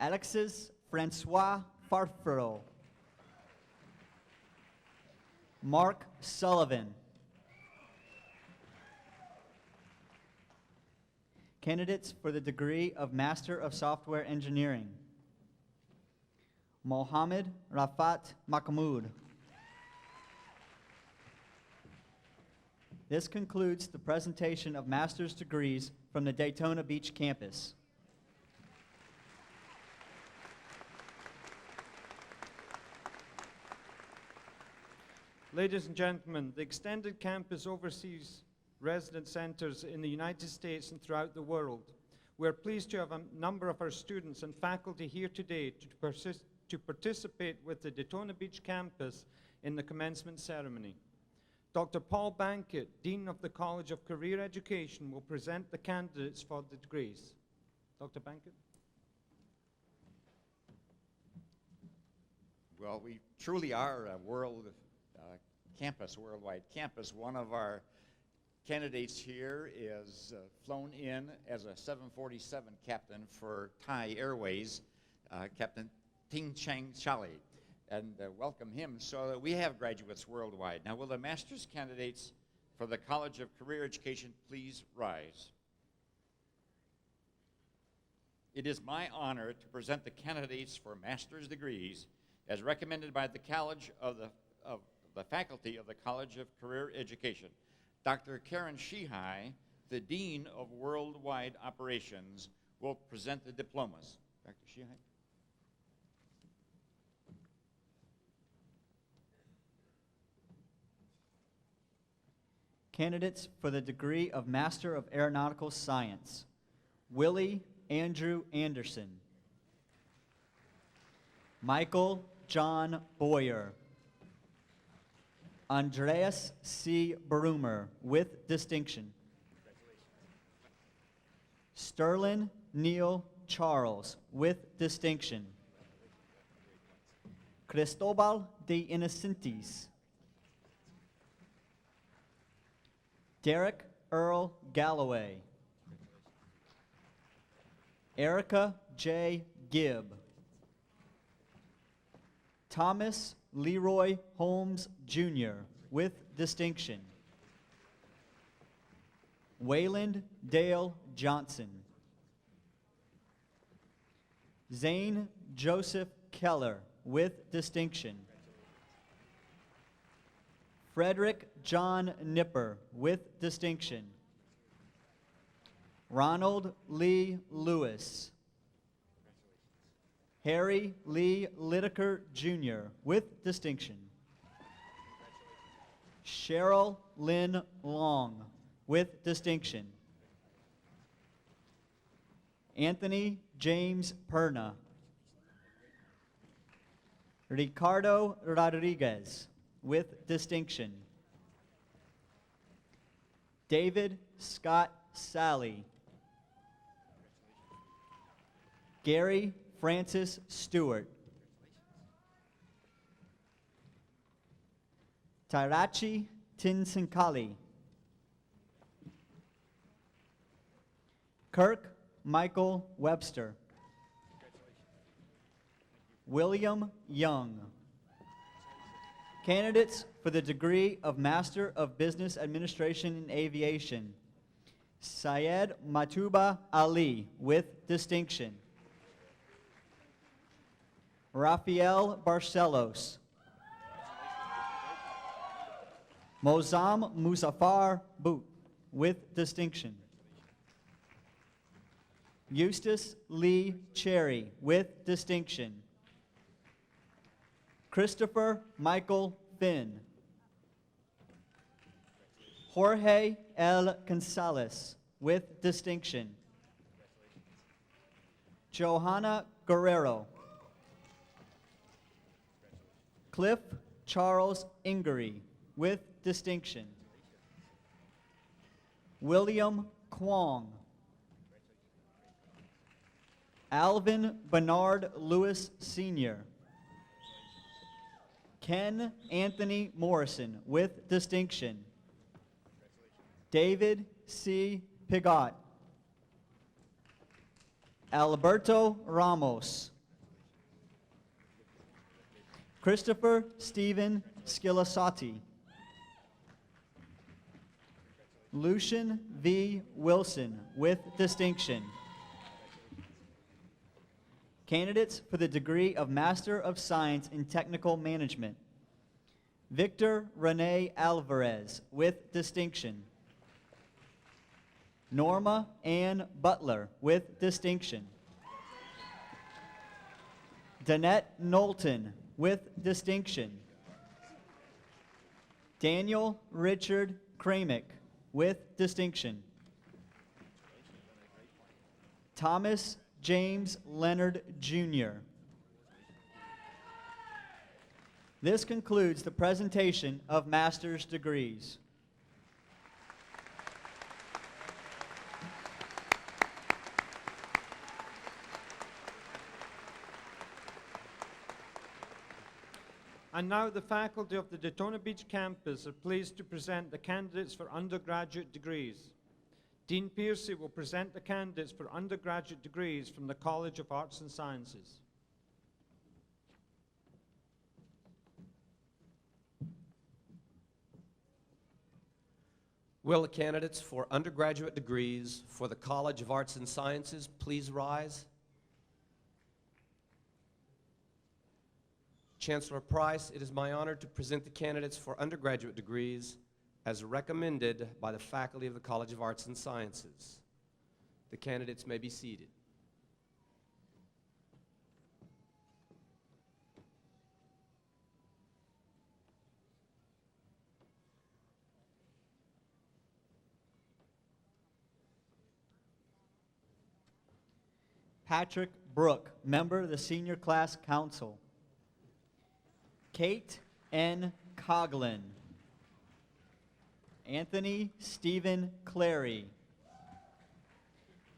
Alexis Francois Farfaro, Mark Sullivan. Candidates for the degree of Master of Software Engineering, Mohammed Rafat Mahmoud. This concludes the presentation of master's degrees from the Daytona Beach campus. Ladies and gentlemen, the extended campus oversees resident centers in the United States and throughout the world. We are pleased to have a number of our students and faculty here today to participate with the Daytona Beach campus in the commencement ceremony. Dr. Paul Bankett, Dean of the College of Career Education, will present the candidates for the degrees. Dr. Bankett. Well, we truly are a worldwide campus. One of our candidates here is flown in as a 747 captain for Thai Airways, Captain Ting Chang Chali. And welcome him. So we have graduates worldwide. Now, will the master's candidates for the College of Career Education please rise? It is my honor to present the candidates for master's degrees as recommended by the College of the faculty of the College of Career Education. Dr. Karen Shihai, the Dean of Worldwide Operations, will present the diplomas. Dr. Shihai. Candidates for the degree of Master of Aeronautical Science, Willie Andrew Anderson, Michael John Boyer, Andreas C. Brumer with distinction, Sterling Neil Charles with distinction, Cristobal de Innocentis, Derek Earl Galloway, Erica J. Gibb, Thomas Leroy Holmes Jr. with distinction, Wayland Dale Johnson, Zane Joseph Keller with distinction, Frederick John Nipper with distinction, Ronald Lee Lewis, Harry Lee Lideker Jr. with distinction, Cheryl Lynn Long with distinction, Anthony James Perna, Ricardo Rodriguez with distinction, David Scott Sally, Gary Francis Stewart, Tairachi Tinsinkali, Kirk Michael Webster, William Young. Candidates for the degree of Master of Business Administration in Aviation, Syed Matuba Ali with distinction, Rafael Barcelos, Mozam Muzaffar Boot, with distinction. Eustace Lee Cherry, with distinction. Christopher Michael Finn. Jorge L. Gonzalez, with distinction. Johanna Guerrero. Cliff Charles Ingery, with distinction. William Kwong. Alvin Bernard Lewis Sr. Ken Anthony Morrison, with distinction. David C. Pigot. Alberto Ramos. Christopher Stephen Schilasati. Lucian V. Wilson, with distinction. Candidates for the degree of Master of Science in Technical Management. Victor Rene Alvarez, with distinction. Norma Ann Butler, with distinction. Danette Knowlton, with distinction. Daniel Richard Kramick, with distinction. Thomas James Leonard, Jr. This concludes the presentation of master's degrees. And now the faculty of the Daytona Beach campus are pleased to present the candidates for undergraduate degrees. Dean Piercy will present the candidates for undergraduate degrees from the College of Arts and Sciences. Will the candidates for undergraduate degrees for the College of Arts and Sciences please rise? Chancellor Price, it is my honor to present the candidates for undergraduate degrees as recommended by the faculty of the College of Arts and Sciences. The candidates may be seated. Patrick Brook, member of the Senior Class Council. Kate N. Coughlin. Anthony Stephen Clary.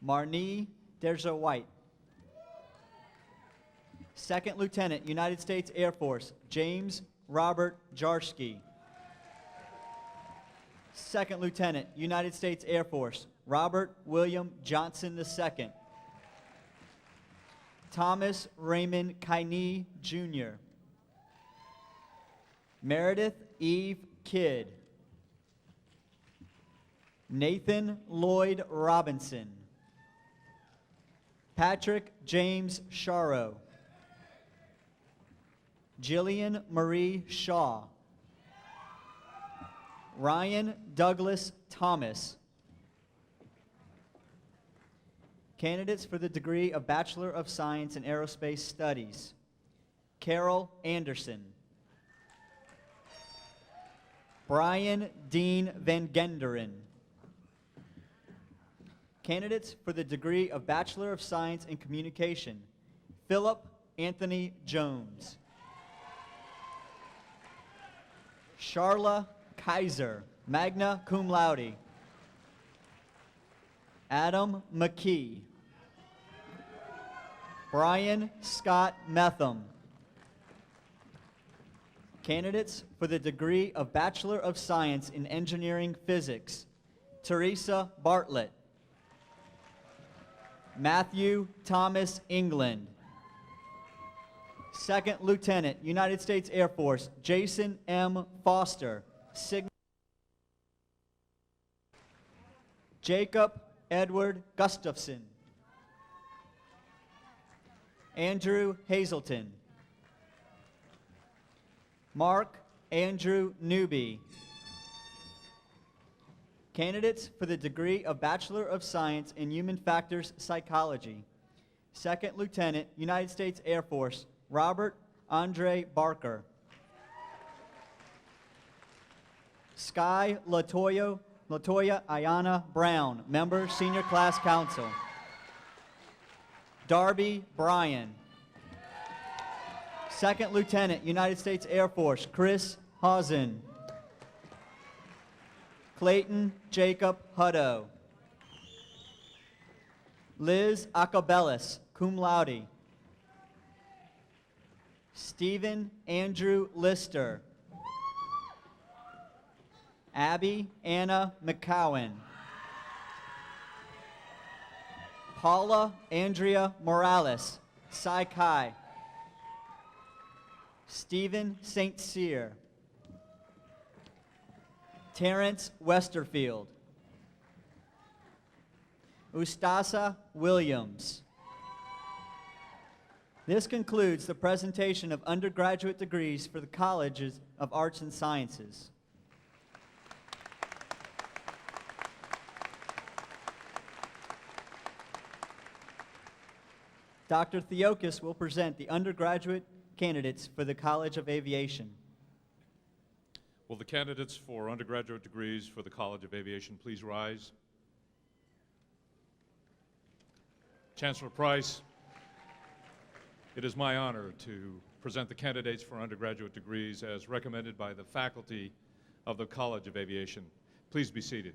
Marnie Derza White. Second Lieutenant, United States Air Force, James Robert Jarsky. Second Lieutenant, United States Air Force, Robert William Johnson II. Thomas Raymond Kaini, Jr. Meredith Eve Kidd. Nathan Lloyd Robinson. Patrick James Sharrow. Jillian Marie Shaw. Ryan Douglas Thomas. Candidates for the degree of Bachelor of Science in Aerospace Studies. Carol Anderson. Brian Dean Van Genderen. Candidates for the degree of Bachelor of Science in Communication. Philip Anthony Jones. Charla Kaiser, magna cum laude. Adam McKee. Brian Scott Metham. Candidates for the degree of Bachelor of Science in Engineering Physics. Teresa Bartlett. Matthew Thomas England. Second Lieutenant, United States Air Force, Jason M. Foster. Jacob Edward Gustafson. Andrew Hazelton. Mark Andrew Newby. Candidates for the degree of Bachelor of Science in Human Factors Psychology. Second Lieutenant, United States Air Force, Robert Andre Barker. Sky Latoya Ayana Brown, Member, Senior Class Council. Darby Bryan. Second Lieutenant, United States Air Force, Chris Hausen. Clayton Jacob Hutto. Liz Acabellis, cum laude. Stephen Andrew Lister. Abby Anna McCowan. Paula Andrea Morales, Psi Chi. Stephen St. Cyr. Terrence Westerfield. Ustasa Williams. This concludes the presentation of undergraduate degrees for the Colleges of Arts and Sciences. Dr. Theokas will present the undergraduate candidates for the College of Aviation. Will the candidates for undergraduate degrees for the College of Aviation please rise? Chancellor Price, it is my honor to present the candidates for undergraduate degrees as recommended by the faculty of the College of Aviation. Please be seated.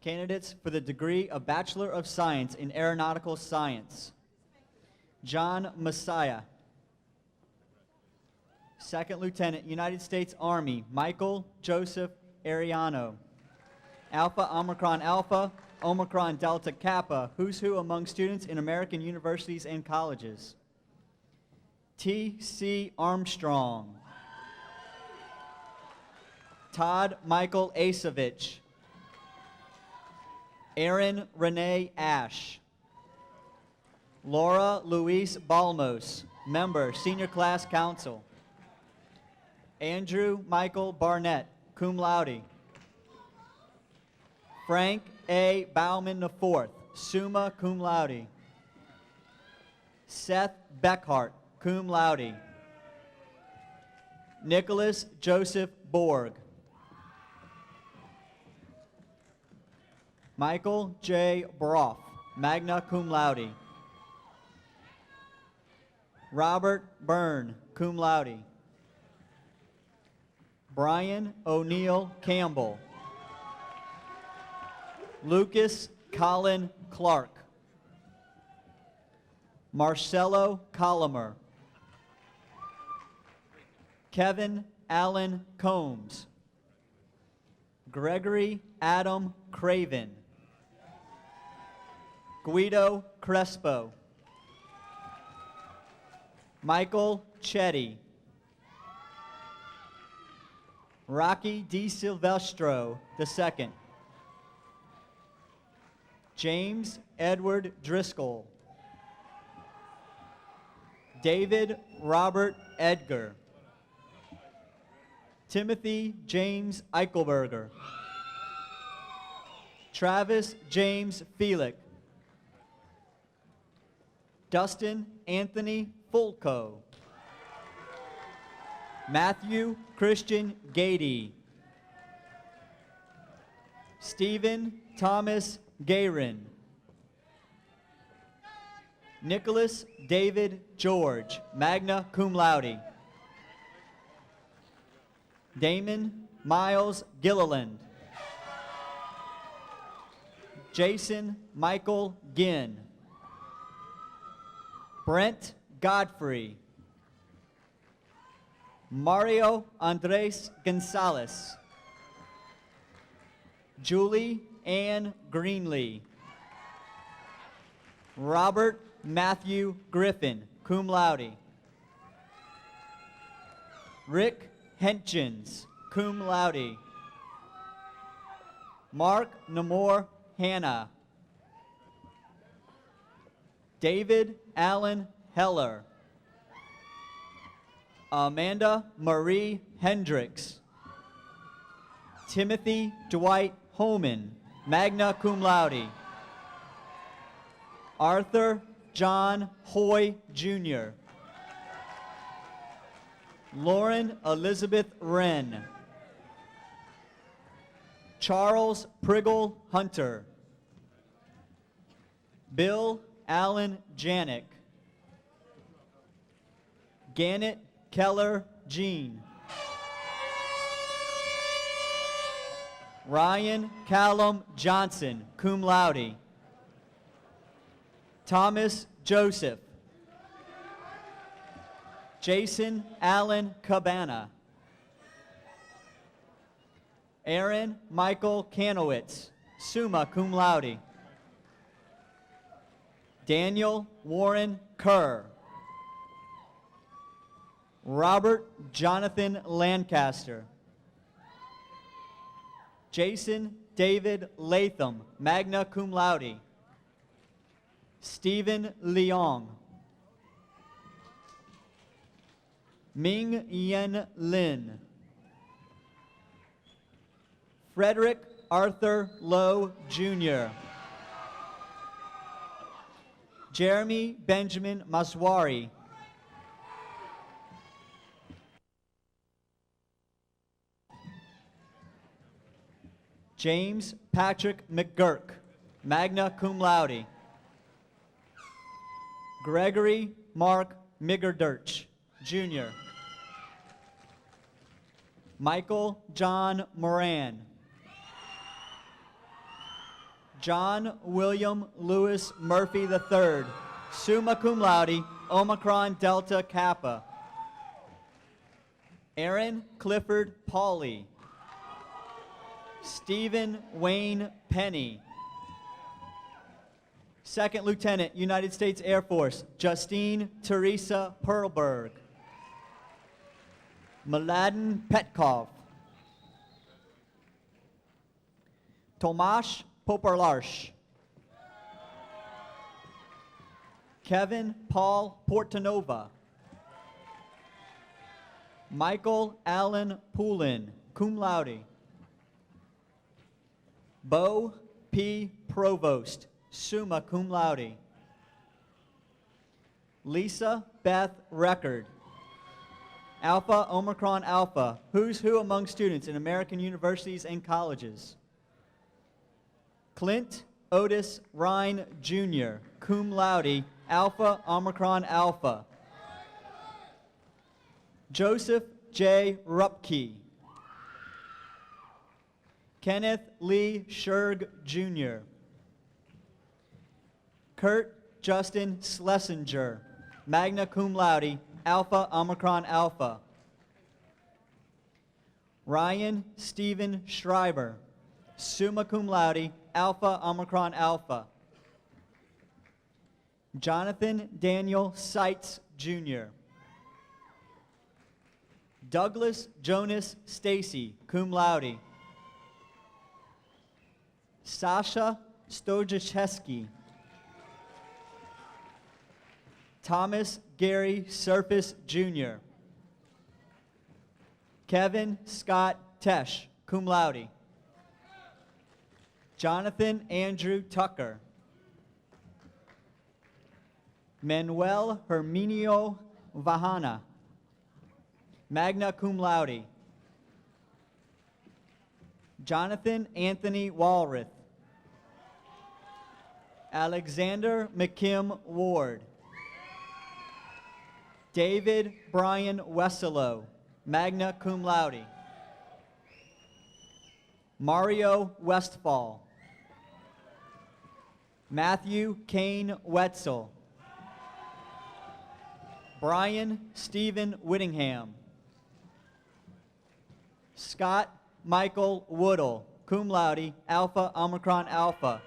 Candidates for the degree of Bachelor of Science in Aeronautical Science. John Messiah. Second Lieutenant, United States Army, Michael Joseph Ariano. Alpha Omicron Alpha, Omicron Delta Kappa, who's who among students in American universities and colleges. T.C. Armstrong. Todd Michael Asevich. Aaron Renee Ash. Laura Louise Balmos, Member, Senior Class Council. Andrew Michael Barnett, cum laude. Frank A. Bauman IV, summa cum laude. Seth Beckhart, cum laude. Nicholas Joseph Borg. Michael J. Broff, magna cum laude. Robert Byrne, cum laude. Brian O'Neill Campbell. Lucas Colin Clark. Marcelo Colomer. Kevin Allen Combs. Gregory Adam Craven. Guido Crespo. Michael Chetty. Rocky D. Silvestro II. James Edward Driscoll. David Robert Edgar. Timothy James Eichelberger. Travis James Felix. Dustin Anthony Fulco. Matthew Christian Gady. Stephen Thomas Gayrin. Nicholas David George, magna cum laude. Damon Miles Gilliland. Jason Michael Ginn. Brent Godfrey. Mario Andres Gonzalez. Julie Ann Greenlee. Robert Matthew Griffin, cum laude. Rick Henchins, cum laude. Mark Namor Hanna. David Allen Heller. Amanda Marie Hendricks. Timothy Dwight Holman, magna cum laude. Arthur John Hoy, Jr. Lauren Elizabeth Wren. Charles Priggle Hunter. Bill Allen Janik. Gannett Keller Jean. Ryan Callum Johnson, cum laude. Thomas Joseph. Jason Allen Cabana. Aaron Michael Kanowitz, summa cum laude. Daniel Warren Kerr. Robert Jonathan Lancaster. Jason David Latham, magna cum laude. Stephen Leong. Ming Yen Lin. Frederick Arthur Lowe, Jr. Jeremy Benjamin Maswari. James Patrick McGurk, magna cum laude. Gregory Mark Miggerdirch, Jr. Michael John Moran. John William Lewis Murphy III, summa cum laude, Omicron Delta Kappa. Aaron Clifford Pauley. Stephen Wayne Penny. Second Lieutenant, United States Air Force, Justine Teresa Perlberg. Mladen Petkov. Tomasz Poparlarz. Kevin Paul Portanova. Michael Allen Poulin, cum laude. Bo P. Provost, summa cum laude. Lisa Beth Record. Alpha Omicron Alpha, who's who among students in American universities and colleges. Clint Otis Rhine Jr., cum laude, Alpha Omicron Alpha. Joseph J. Rupke. Kenneth Lee Sherg Jr. Kurt Justin Schlesinger, magna cum laude, Alpha Omicron Alpha. Ryan Stephen Schreiber, summa cum laude, Alpha Omicron Alpha. Jonathan Daniel Seitz Jr. Douglas Jonas Stacy, cum laude. Sasha Stojaszewski. Thomas Gary Surface Jr. Kevin Scott Tesh, cum laude. Jonathan Andrew Tucker. Manuel Herminio Vahana, magna cum laude. Jonathan Anthony Walrath. Alexander McKim Ward. David Brian Wesselow, magna cum laude. Mario Westfall. Matthew Kane Wetzel. Brian Stephen Whittingham. Scott Michael Woodall, cum laude, Alpha Omicron Alpha.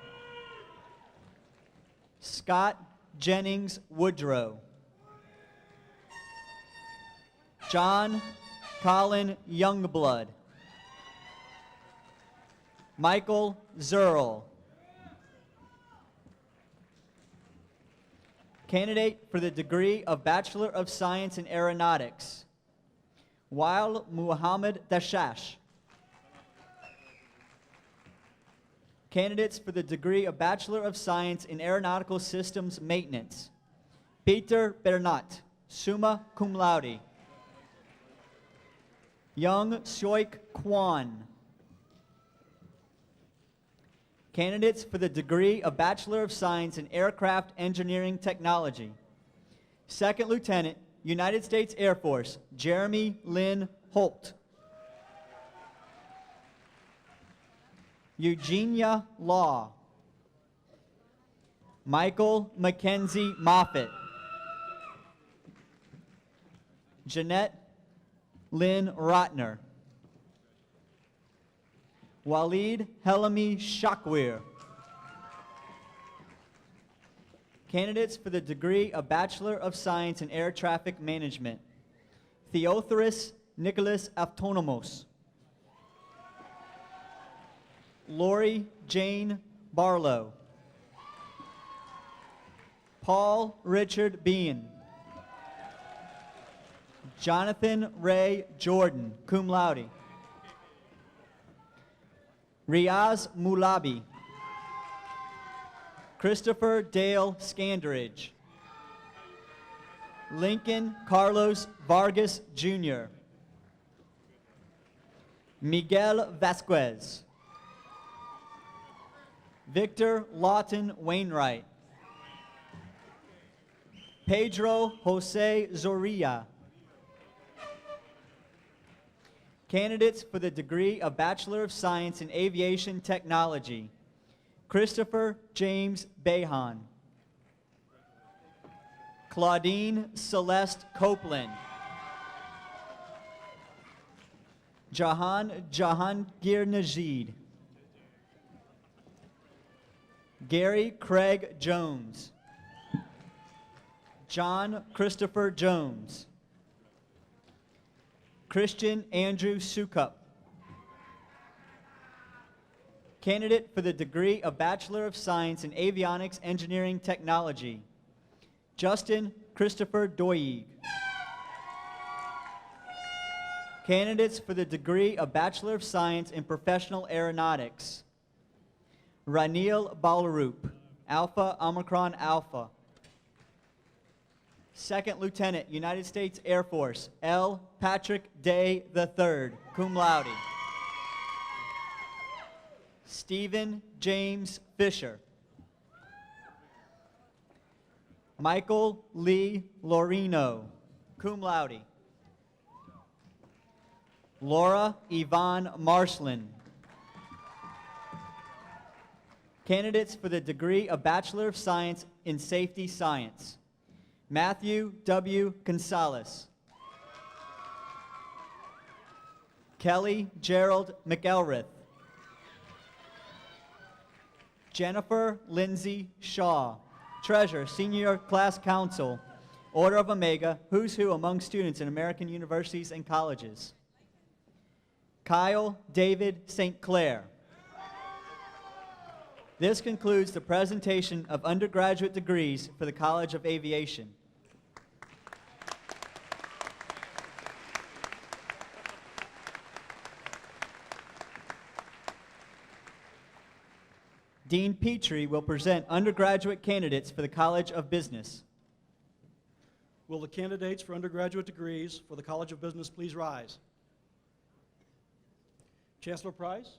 Scott Jennings Woodrow. John Colin Youngblood. Michael Zerl. Candidate for the degree of Bachelor of Science in Aeronautics, Wael Muhammad Dashash. Candidates for the degree of Bachelor of Science in Aeronautical Systems Maintenance, Peter Bernat, summa cum laude. Young Soik Kwan. Candidates for the degree of Bachelor of Science in Aircraft Engineering Technology, Second Lieutenant, United States Air Force, Jeremy Lynn Holt. Eugenia Law. Michael Mackenzie Moffett. Jeanette Lynn Rotner. Walid Helami Shakwir. Candidates for the degree of Bachelor of Science in Air Traffic Management, Theophorus Nicholas Aftonomos. Lori Jane Barlow. Paul Richard Bean. Jonathan Ray Jordan, cum laude. Riaz Mulabi. Christopher Dale Scanderidge. Lincoln Carlos Vargas Jr. Miguel Vasquez. Victor Lawton Wainwright. Pedro Jose Zorilla. Candidates for the degree of Bachelor of Science in Aviation Technology, Christopher James Behan. Claudine Celeste Copeland. Jahangir Najid. Gary Craig Jones. John Christopher Jones. Christian Andrew Sukup. Candidate for the degree of Bachelor of Science in Avionics Engineering Technology, Justin Christopher Doig. Candidates for the degree of Bachelor of Science in Professional Aeronautics, Ranil Balarup, Alpha Omicron Alpha. Second Lieutenant, United States Air Force, L. Patrick Day III, cum laude. Stephen James Fisher. Michael Lee Lorino, cum laude. Laura Yvonne Marslin. Candidates for the degree of Bachelor of Science in Safety Science, Matthew W. Gonzalez. Kelly Gerald McElrath. Jennifer Lindsay Shaw, Treasurer, Senior Class Council, Order of Omega, Who's Who among students in American universities and colleges. Kyle David St. Clair. This concludes the presentation of undergraduate degrees for the College of Aviation. Dean Petrie will present undergraduate candidates for the College of Business. Will the candidates for undergraduate degrees for the College of Business please rise? Chancellor Price,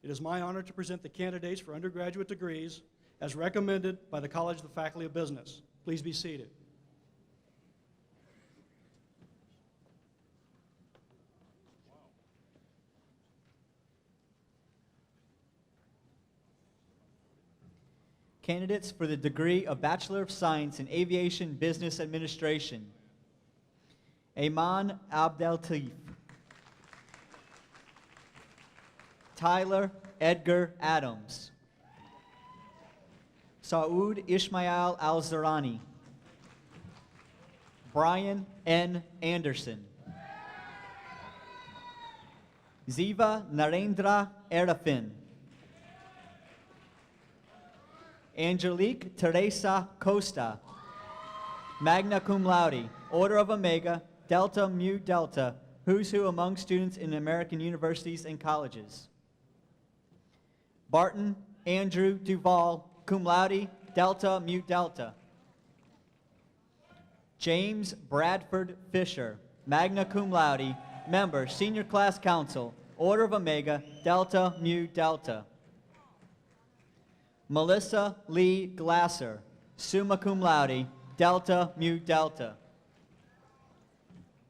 it is my honor to present the candidates for undergraduate degrees as recommended by the College of the Faculty of Business. Please be seated. Candidates for the degree of Bachelor of Science in Aviation Business Administration, Ayman Abdeltif. Tyler Edgar Adams. Saud Ishmael Al-Zarani. Brian N. Anderson. Ziva Narendra Erafin. Angelique Teresa Costa. magna cum laude, Order of Omega, Delta Mu Delta, who's who among students in American universities and colleges. Barton Andrew Duval, cum laude, Delta Mu Delta. James Bradford Fisher, magna cum laude, member, Senior Class Council, Order of Omega, Delta Mu Delta. Melissa Lee Glasser, summa cum laude, Delta Mu Delta.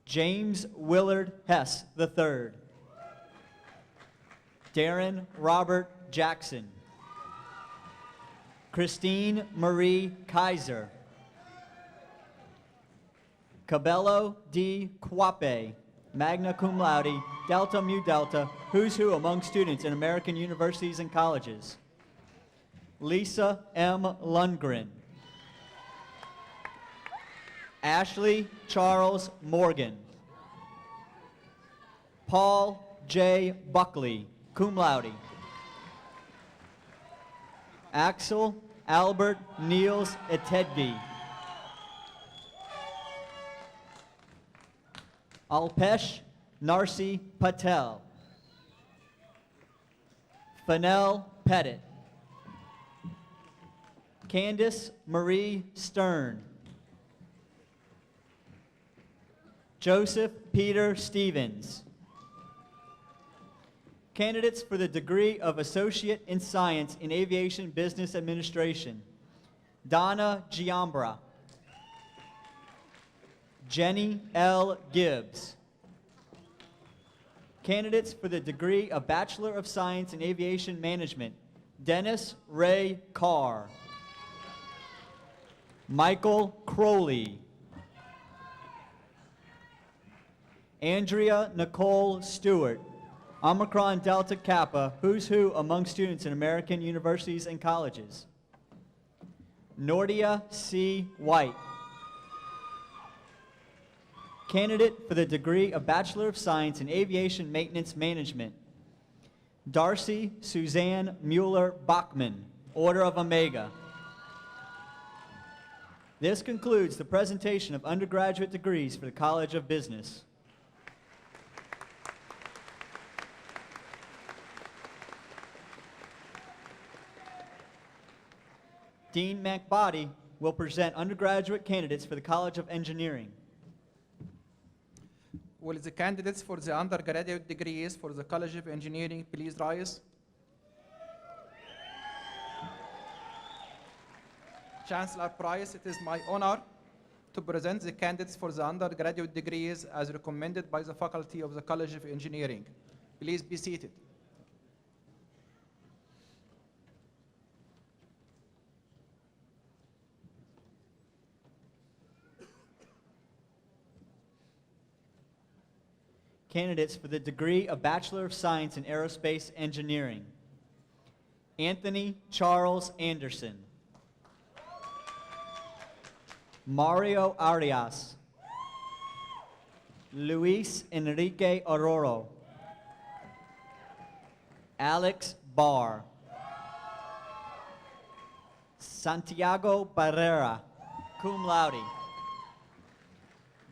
James Willard Hess III. Darren Robert Jackson. Christine Marie Kaiser. Cabello D. Quape, magna cum laude, Delta Mu Delta, who's who among students in American universities and colleges. Lisa M. Lundgren. Ashley Charles Morgan. Paul J. Buckley, cum laude. Axel Albert Niels Etedgi. Alpesh Narsi Patel. Fennell Pettit. Candace Marie Stern. Joseph Peter Stevens. Candidates for the degree of Associate in Science in Aviation Business Administration. Donna Giambra. Jenny L. Gibbs. Candidates for the degree of Bachelor of Science in Aviation Management. Dennis Ray Carr. Michael Crowley. Andrea Nicole Stewart, Omicron Delta Kappa, who's who among students in American universities and colleges. Nordia C. White. Candidate for the degree of Bachelor of Science in Aviation Maintenance Management. Darcy Suzanne Mueller Bachman, Order of Omega. This concludes the presentation of undergraduate degrees for the College of Business. Dean McBody will present undergraduate candidates for the College of Engineering. Will the candidates for the undergraduate degrees for the College of Engineering please rise? Chancellor Price, it is my honor to present the candidates for the undergraduate degrees as recommended by the faculty of the College of Engineering. Please be seated. Candidates for the degree of Bachelor of Science in Aerospace Engineering. Anthony Charles Anderson. Mario Arias. Luis Enrique Ororo. Alex Barr. Santiago Barrera, cum laude.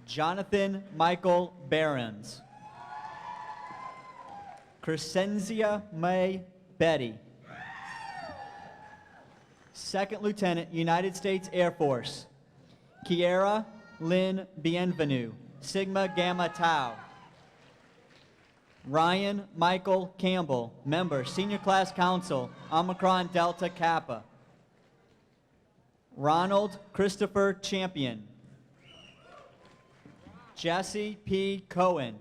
Jonathan Michael Behrens. Crescencia May Betty. Second Lieutenant, United States Air Force. Kiera Lynn Bienvenu, Sigma Gamma Tau. Ryan Michael Campbell, member, Senior Class Council, Omicron Delta Kappa. Ronald Christopher Champion. Jesse P. Cohen.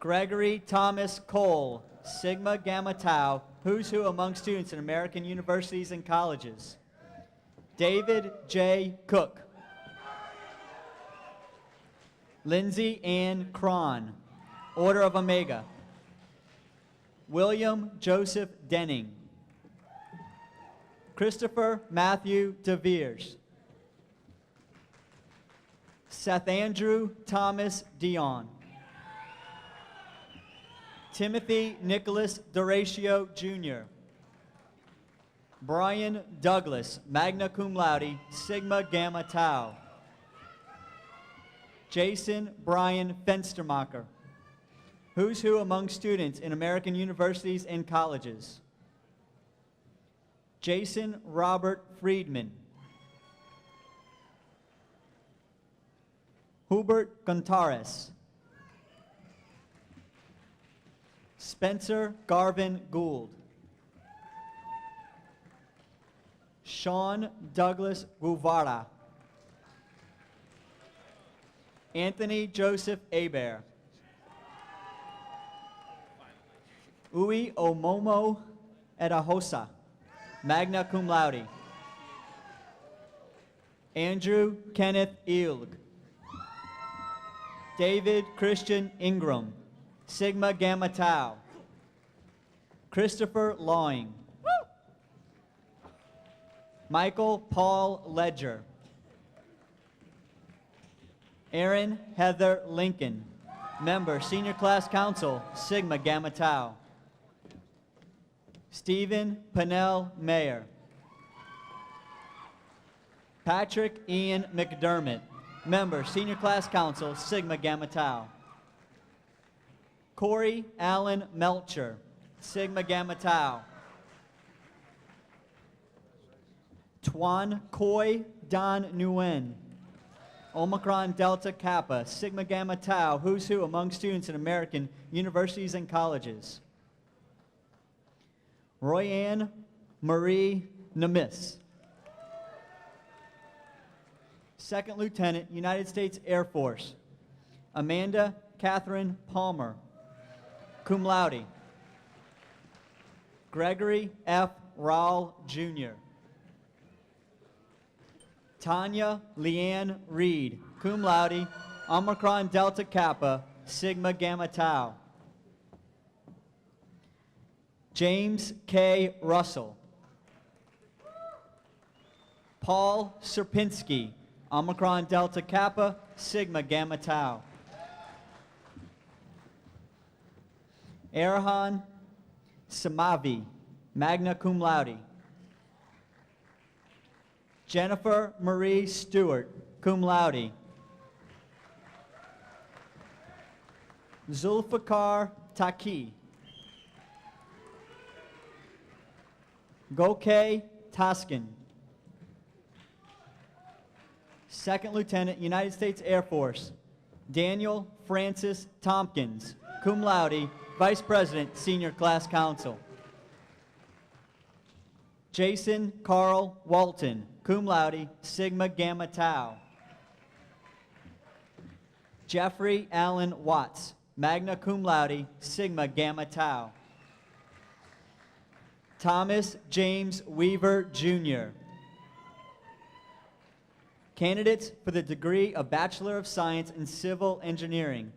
Gregory Thomas Cole, Sigma Gamma Tau, who's who among students in American universities and colleges. David J. Cook. Lindsay Ann Cron, Order of Omega. William Joseph Denning. Christopher Matthew DeVeers. Seth Andrew Thomas Dion. Timothy Nicholas Doratio Jr. Brian Douglas, magna cum laude, Sigma Gamma Tau. Jason Brian Fenstermacher. Who's who among students in American universities and colleges? Jason Robert Friedman. Hubert Gontares. Spencer Garvin Gould. Sean Douglas Guevara. Anthony Joseph Hebert. Ui Omomo Edahosa, magna cum laude. Andrew Kenneth Ilg. David Christian Ingram, Sigma Gamma Tau. Christopher Lawing. Michael Paul Ledger. Aaron Heather Lincoln, member, Senior Class Council, Sigma Gamma Tau. Stephen Pennell Mayer. Patrick Ian McDermott, member, Senior Class Council, Sigma Gamma Tau. Corey Allen Melcher, Sigma Gamma Tau. Tuan Coy Don Nguyen, Omicron Delta Kappa, Sigma Gamma Tau, who's who among students in American universities and colleges. Royanne Marie Nemis, Second Lieutenant, United States Air Force. Amanda Catherine Palmer, cum laude. Gregory F. Rawl, Jr. Tanya Leanne Reed, cum laude, Omicron Delta Kappa, Sigma Gamma Tau. James K. Russell. Paul Serpinski, Omicron Delta Kappa, Sigma Gamma Tau. Erhan Samavi, magna cum laude. Jennifer Marie Stewart, cum laude. Zulfikar Taki. Gokay Taskin, Second Lieutenant, United States Air Force. Daniel Francis Tompkins, cum laude, Vice President, Senior Class Council. Jason Carl Walton, cum laude, Sigma Gamma Tau. Jeffrey Allen Watts, magna cum laude, Sigma Gamma Tau. Thomas James Weaver, Jr. Candidates for the degree of Bachelor of Science in Civil Engineering.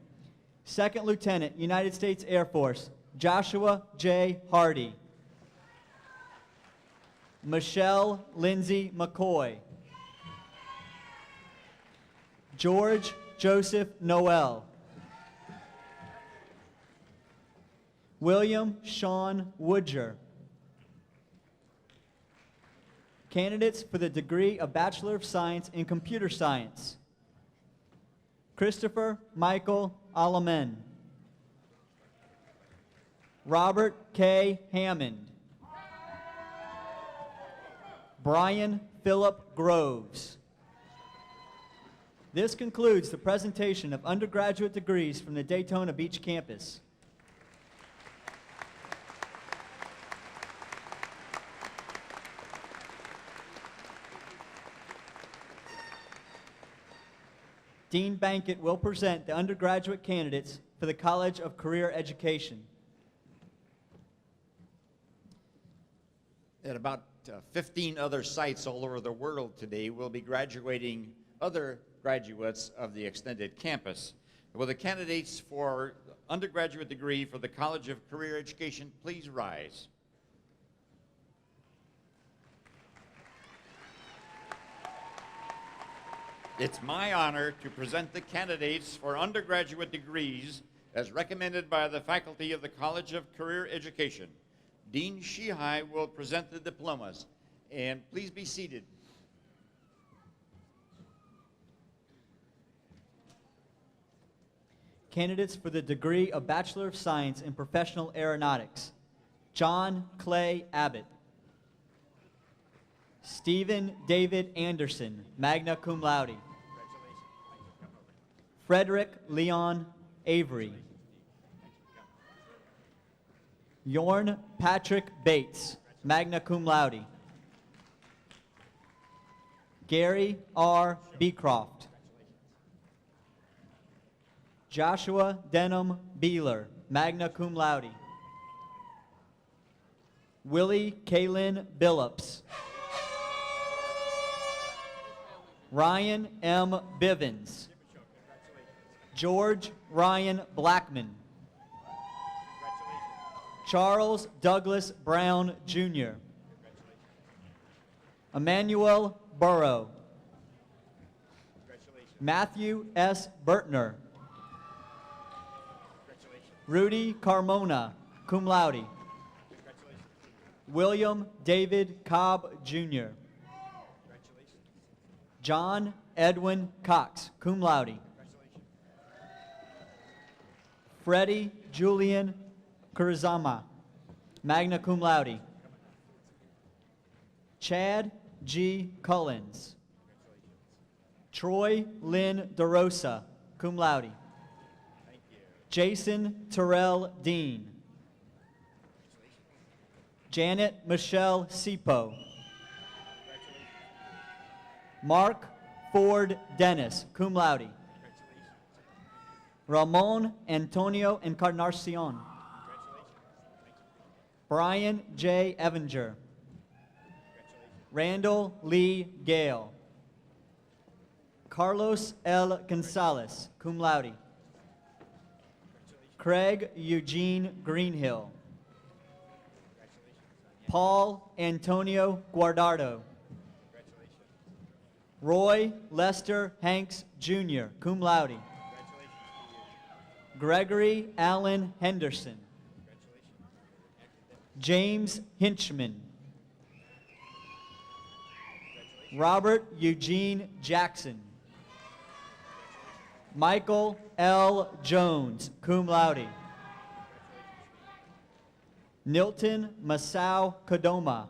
Second Lieutenant, United States Air Force, Joshua J. Hardy. Michelle Lindsay McCoy. George Joseph Noel. William Sean Woodger. Candidates for the degree of Bachelor of Science in Computer Science. Christopher Michael Alamen. Robert K. Hammond. Brian Philip Groves. This concludes the presentation of undergraduate degrees from the Daytona Beach campus. Dean Bankett will present the undergraduate candidates for the College of Career Education. At about 15 other sites all over the world today, we'll be graduating other graduates of the extended campus. Will the candidates for undergraduate degree for the College of Career Education please rise? It's my honor to present the candidates for undergraduate degrees as recommended by the faculty of the College of Career Education. Dean Shihai will present the diplomas. And please be seated. Candidates for the degree of Bachelor of Science in Professional Aeronautics: John Clay Abbott. Stephen David Anderson, magna cum laude. Frederick Leon Avery. Yorn Patrick Bates, magna cum laude. Gary R. Beecroft. Joshua Denham Beeler, magna cum laude. Willie Kalin Billups. Ryan M. Bivens. George Ryan Blackman. Charles Douglas Brown, Jr. Emmanuel Burrow. Matthew S. Bertner. Rudy Carmona, cum laude. William David Cobb, Jr. John Edwin Cox, cum laude. Freddie Julian Kurzama, magna cum laude. Chad G. Cullins. Troy Lynn DeRosa, cum laude. Jason Terrell Dean. Janet Michelle Sipo. Mark Ford Dennis, cum laude. Ramon Antonio Encarnacion. Brian J. Evinger. Randall Lee Gale. Carlos L. Gonzalez, cum laude. Craig Eugene Greenhill. Paul Antonio Guardado. Roy Lester Hanks, Jr., cum laude. Gregory Allen Henderson. James Hinchman. Robert Eugene Jackson. Michael L. Jones, cum laude. Nilton Masao Kodoma.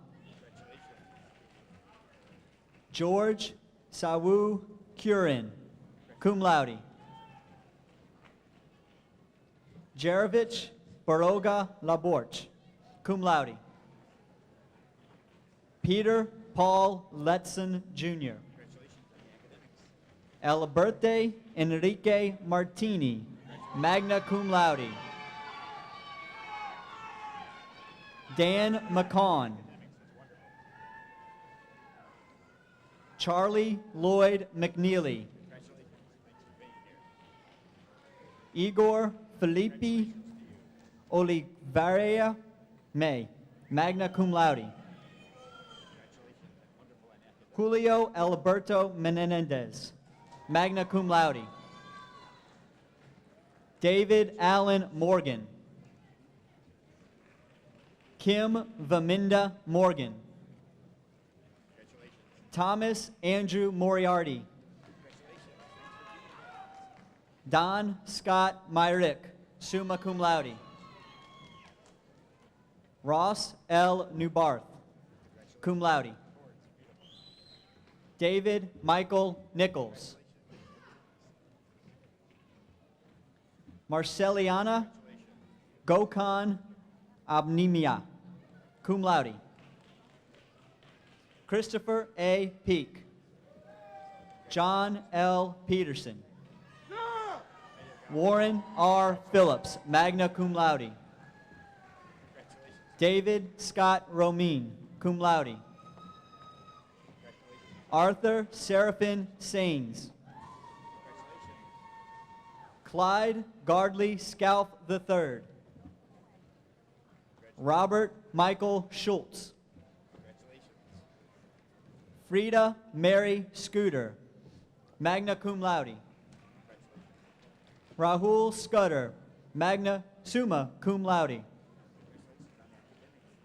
George Sawu Curin, cum laude. Jerevich Baroga Laborch, cum laude. Peter Paul Letson, Jr. Alberto Enrique Martini, magna cum laude. Dan McCon. Charlie Lloyd McNeely. Igor Felipe Oliveira May, magna cum laude. Julio Alberto Menendez, magna cum laude. David Allen Morgan. Kim Vaminda Morgan. Thomas Andrew Moriarty. Don Scott Myrick, summa cum laude. Ross L. Newbarth, cum laude. David Michael Nichols. Marceliana Gokhan Abnimia, cum laude. Christopher A. Peak. John L. Peterson. Warren R. Phillips, magna cum laude. David Scott Romine, cum laude. Arthur Seraphin Sains. Clyde Gardley Scalf III. Robert Michael Schultz. Frida Mary Scooter, magna cum laude. Rahul Scudder, magna summa cum laude.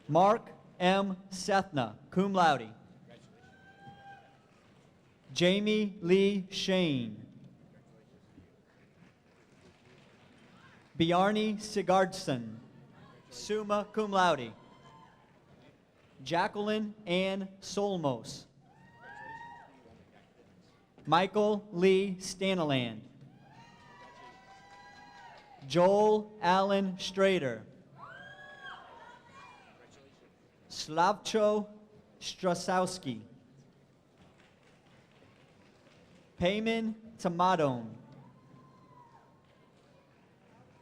Mark M. Sethna, cum laude. Jamie Lee Shane. Bjarni Sigurdsson, summa cum laude. Jacqueline Ann Solmos. Michael Lee Staniland. Joel Allen Strader. Slavcho Strasowski. Payman Tamadon.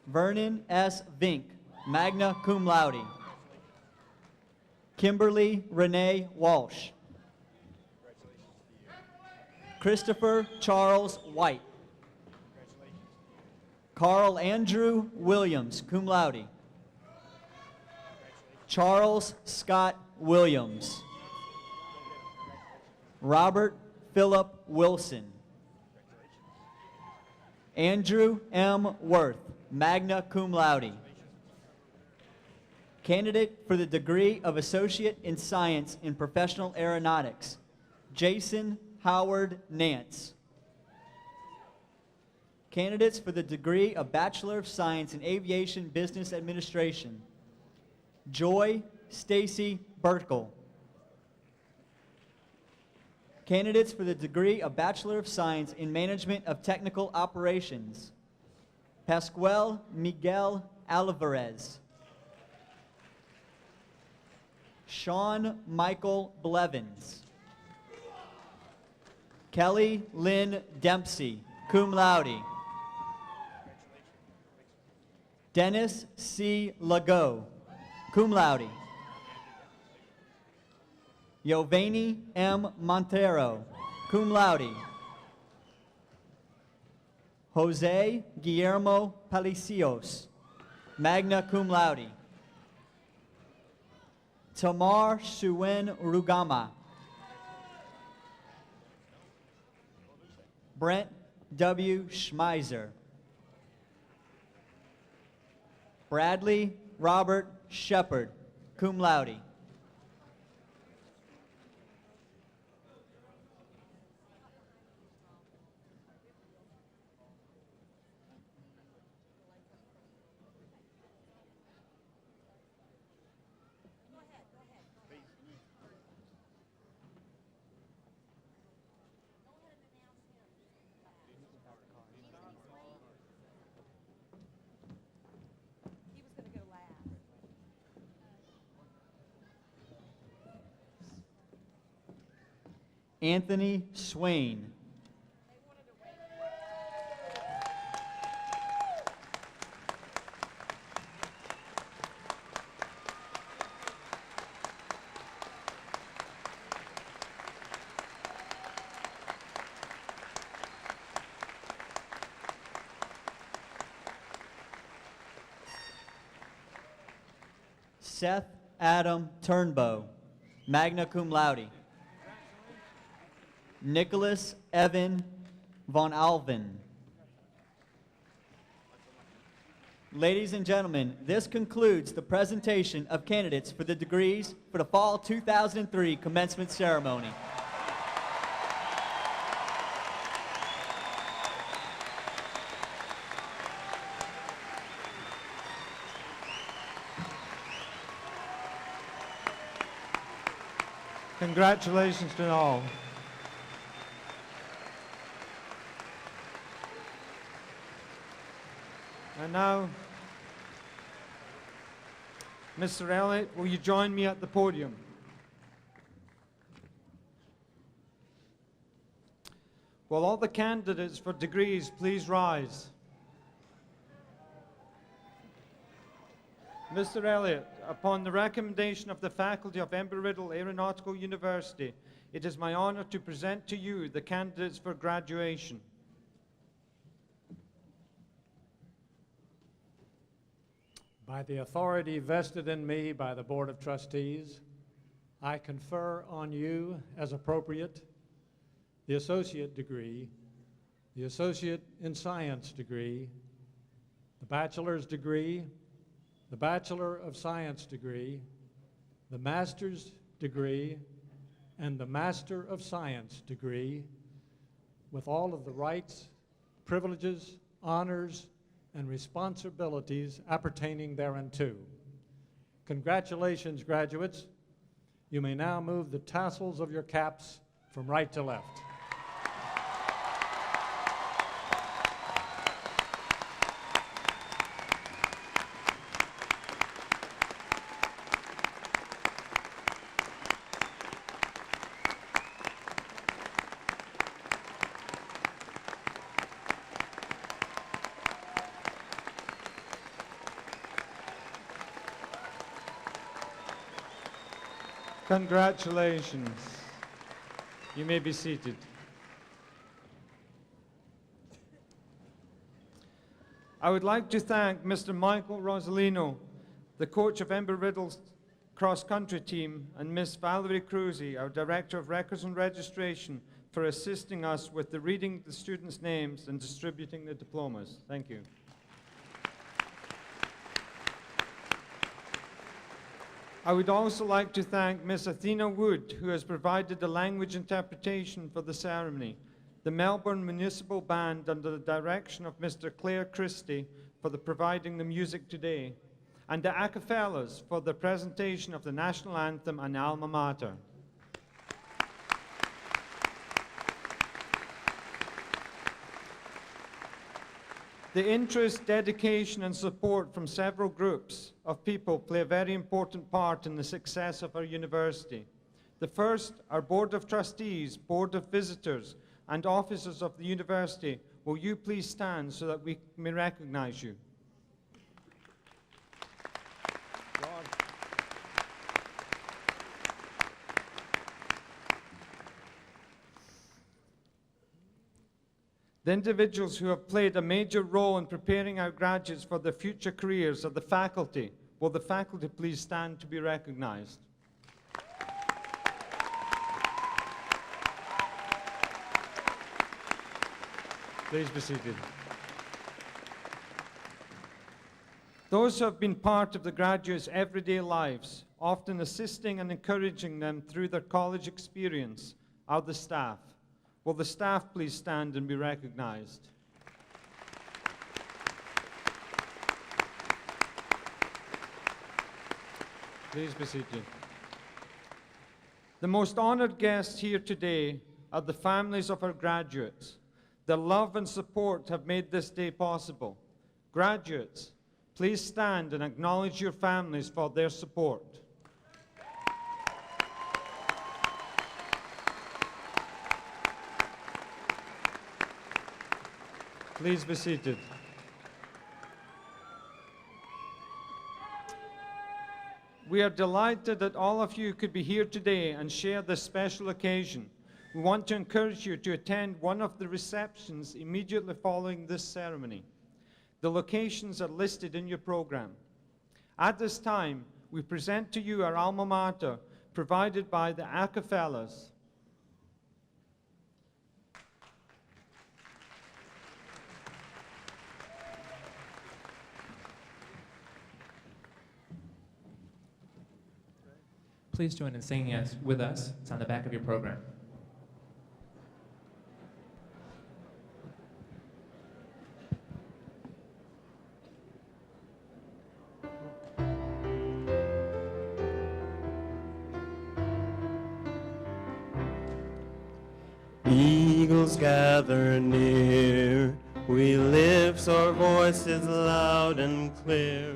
Vernon S. Vink, magna cum laude. Kimberly Renee Walsh. Christopher Charles White. Carl Andrew Williams, cum laude. Charles Scott Williams. Robert Philip Wilson. Andrew M. Worth, magna cum laude. Candidate for the degree of Associate in Science in Professional Aeronautics, Jason Howard Nance. Candidates for the degree of Bachelor of Science in Aviation Business Administration, Joy Stacy Burkle. Candidates for the degree of Bachelor of Science in Management of Technical Operations, Pascual Miguel Alvarez. Sean Michael Blevins. Kelly Lynn Dempsey, cum laude. Dennis C. Lago, cum laude. Yovani M. Montero, cum laude. Jose Guillermo Palacios, magna cum laude. Tamar Suen Rugama. Brent W. Schmeiser. Bradley Robert Shepard, cum laude. Anthony Swain. Seth Adam Turnbow, magna cum laude. Nicholas Evan von Alven. Ladies and gentlemen, this concludes the presentation of candidates for the degrees for the Fall 2003 Commencement Ceremony. Congratulations to all. And now, Mr. Elliott, will you join me at the podium? Will all the candidates for degrees please rise? Mr. Elliott, upon the recommendation of the faculty of Embry-Riddle Aeronautical University, it is my honor to present to you the candidates for graduation. By the authority vested in me by the Board of Trustees, I confer on you, as appropriate, the associate degree, the Associate in Science degree, the bachelor's degree, the Bachelor of Science degree, the master's degree, and the Master of Science degree with all of the rights, privileges, honors, and responsibilities appertaining thereunto. Congratulations, graduates. You may now move the tassels of your caps from right to left. Congratulations. You may be seated. I would like to thank Mr. Michael Rosalino, the coach of Embry-Riddle's cross-country team, and Miss Valerie Cruzy, our Director of Records and Registration, for assisting us with the reading the students' names and distributing the diplomas. Thank you. I would also like to thank Miss Athena Wood, who has provided the language interpretation for the ceremony, the Melbourne Municipal Band under the direction of Mr. Claire Christie for providing the music today, and the Acapellas for the presentation of the National Anthem and Alma Mater. The interest, dedication, and support from several groups of people play a very important part in the success of our university. The first, our Board of Trustees, Board of Visitors, and officers of the university. Will you please stand so that we may recognize you? The individuals who have played a major role in preparing our graduates for their future careers are the faculty. Will the faculty please stand to be recognized? Please be seated. Those who have been part of the graduates' everyday lives, often assisting and encouraging them through their college experience, are the staff. Will the staff please stand and be recognized? Please be seated. The most honored guests here today are the families of our graduates. Their love and support have made this day possible. Graduates, please stand and acknowledge your families for their support. Please be seated. We are delighted that all of you could be here today and share this special occasion. We want to encourage you to attend one of the receptions immediately following this ceremony. The locations are listed in your program. At this time, we present to you our alma mater, provided by the Acapellas. Please join in singing with us. It's on the back of your program. Eagles gather near, we lift our voices loud and clear.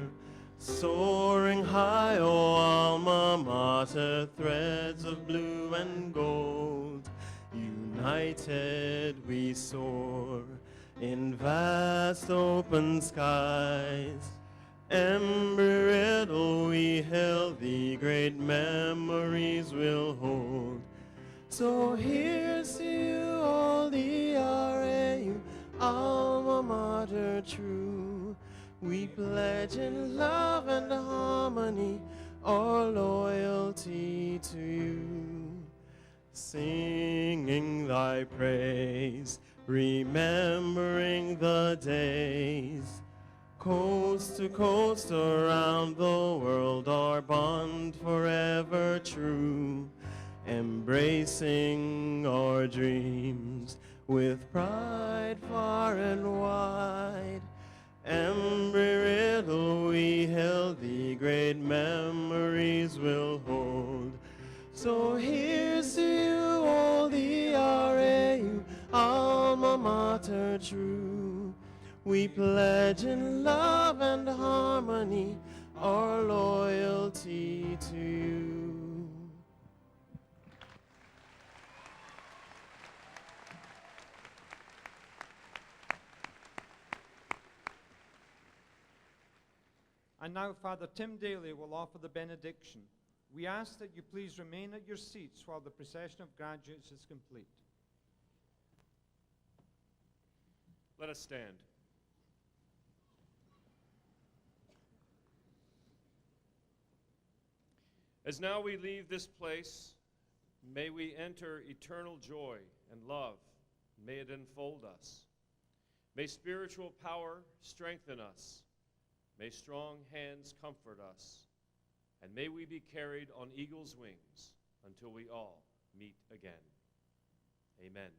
Soaring high, O alma mater, threads of blue and gold. United we soar in vast open skies. Embry-Riddle we hail thee, great memories we'll hold. So here's to you, all the RAU, alma mater true. We pledge in love and harmony our loyalty to you. Singing thy praise, remembering the days, Coast to coast around the world, our bond forever true, embracing our dreams with pride far and wide. Embry-Riddle, we held thee, great memories will hold. So here's to you, all the RAU, alma mater true. We pledge in love and harmony our loyalty to you. And now Father Tim Daly will offer the benediction. We ask that you please remain at your seats while the procession of graduates is complete. Let us stand. As now we leave this place, may we enter eternal joy and love. May it enfold us. May spiritual power strengthen us. May strong hands comfort us. And may we be carried on eagle's wings until we all meet again. Amen.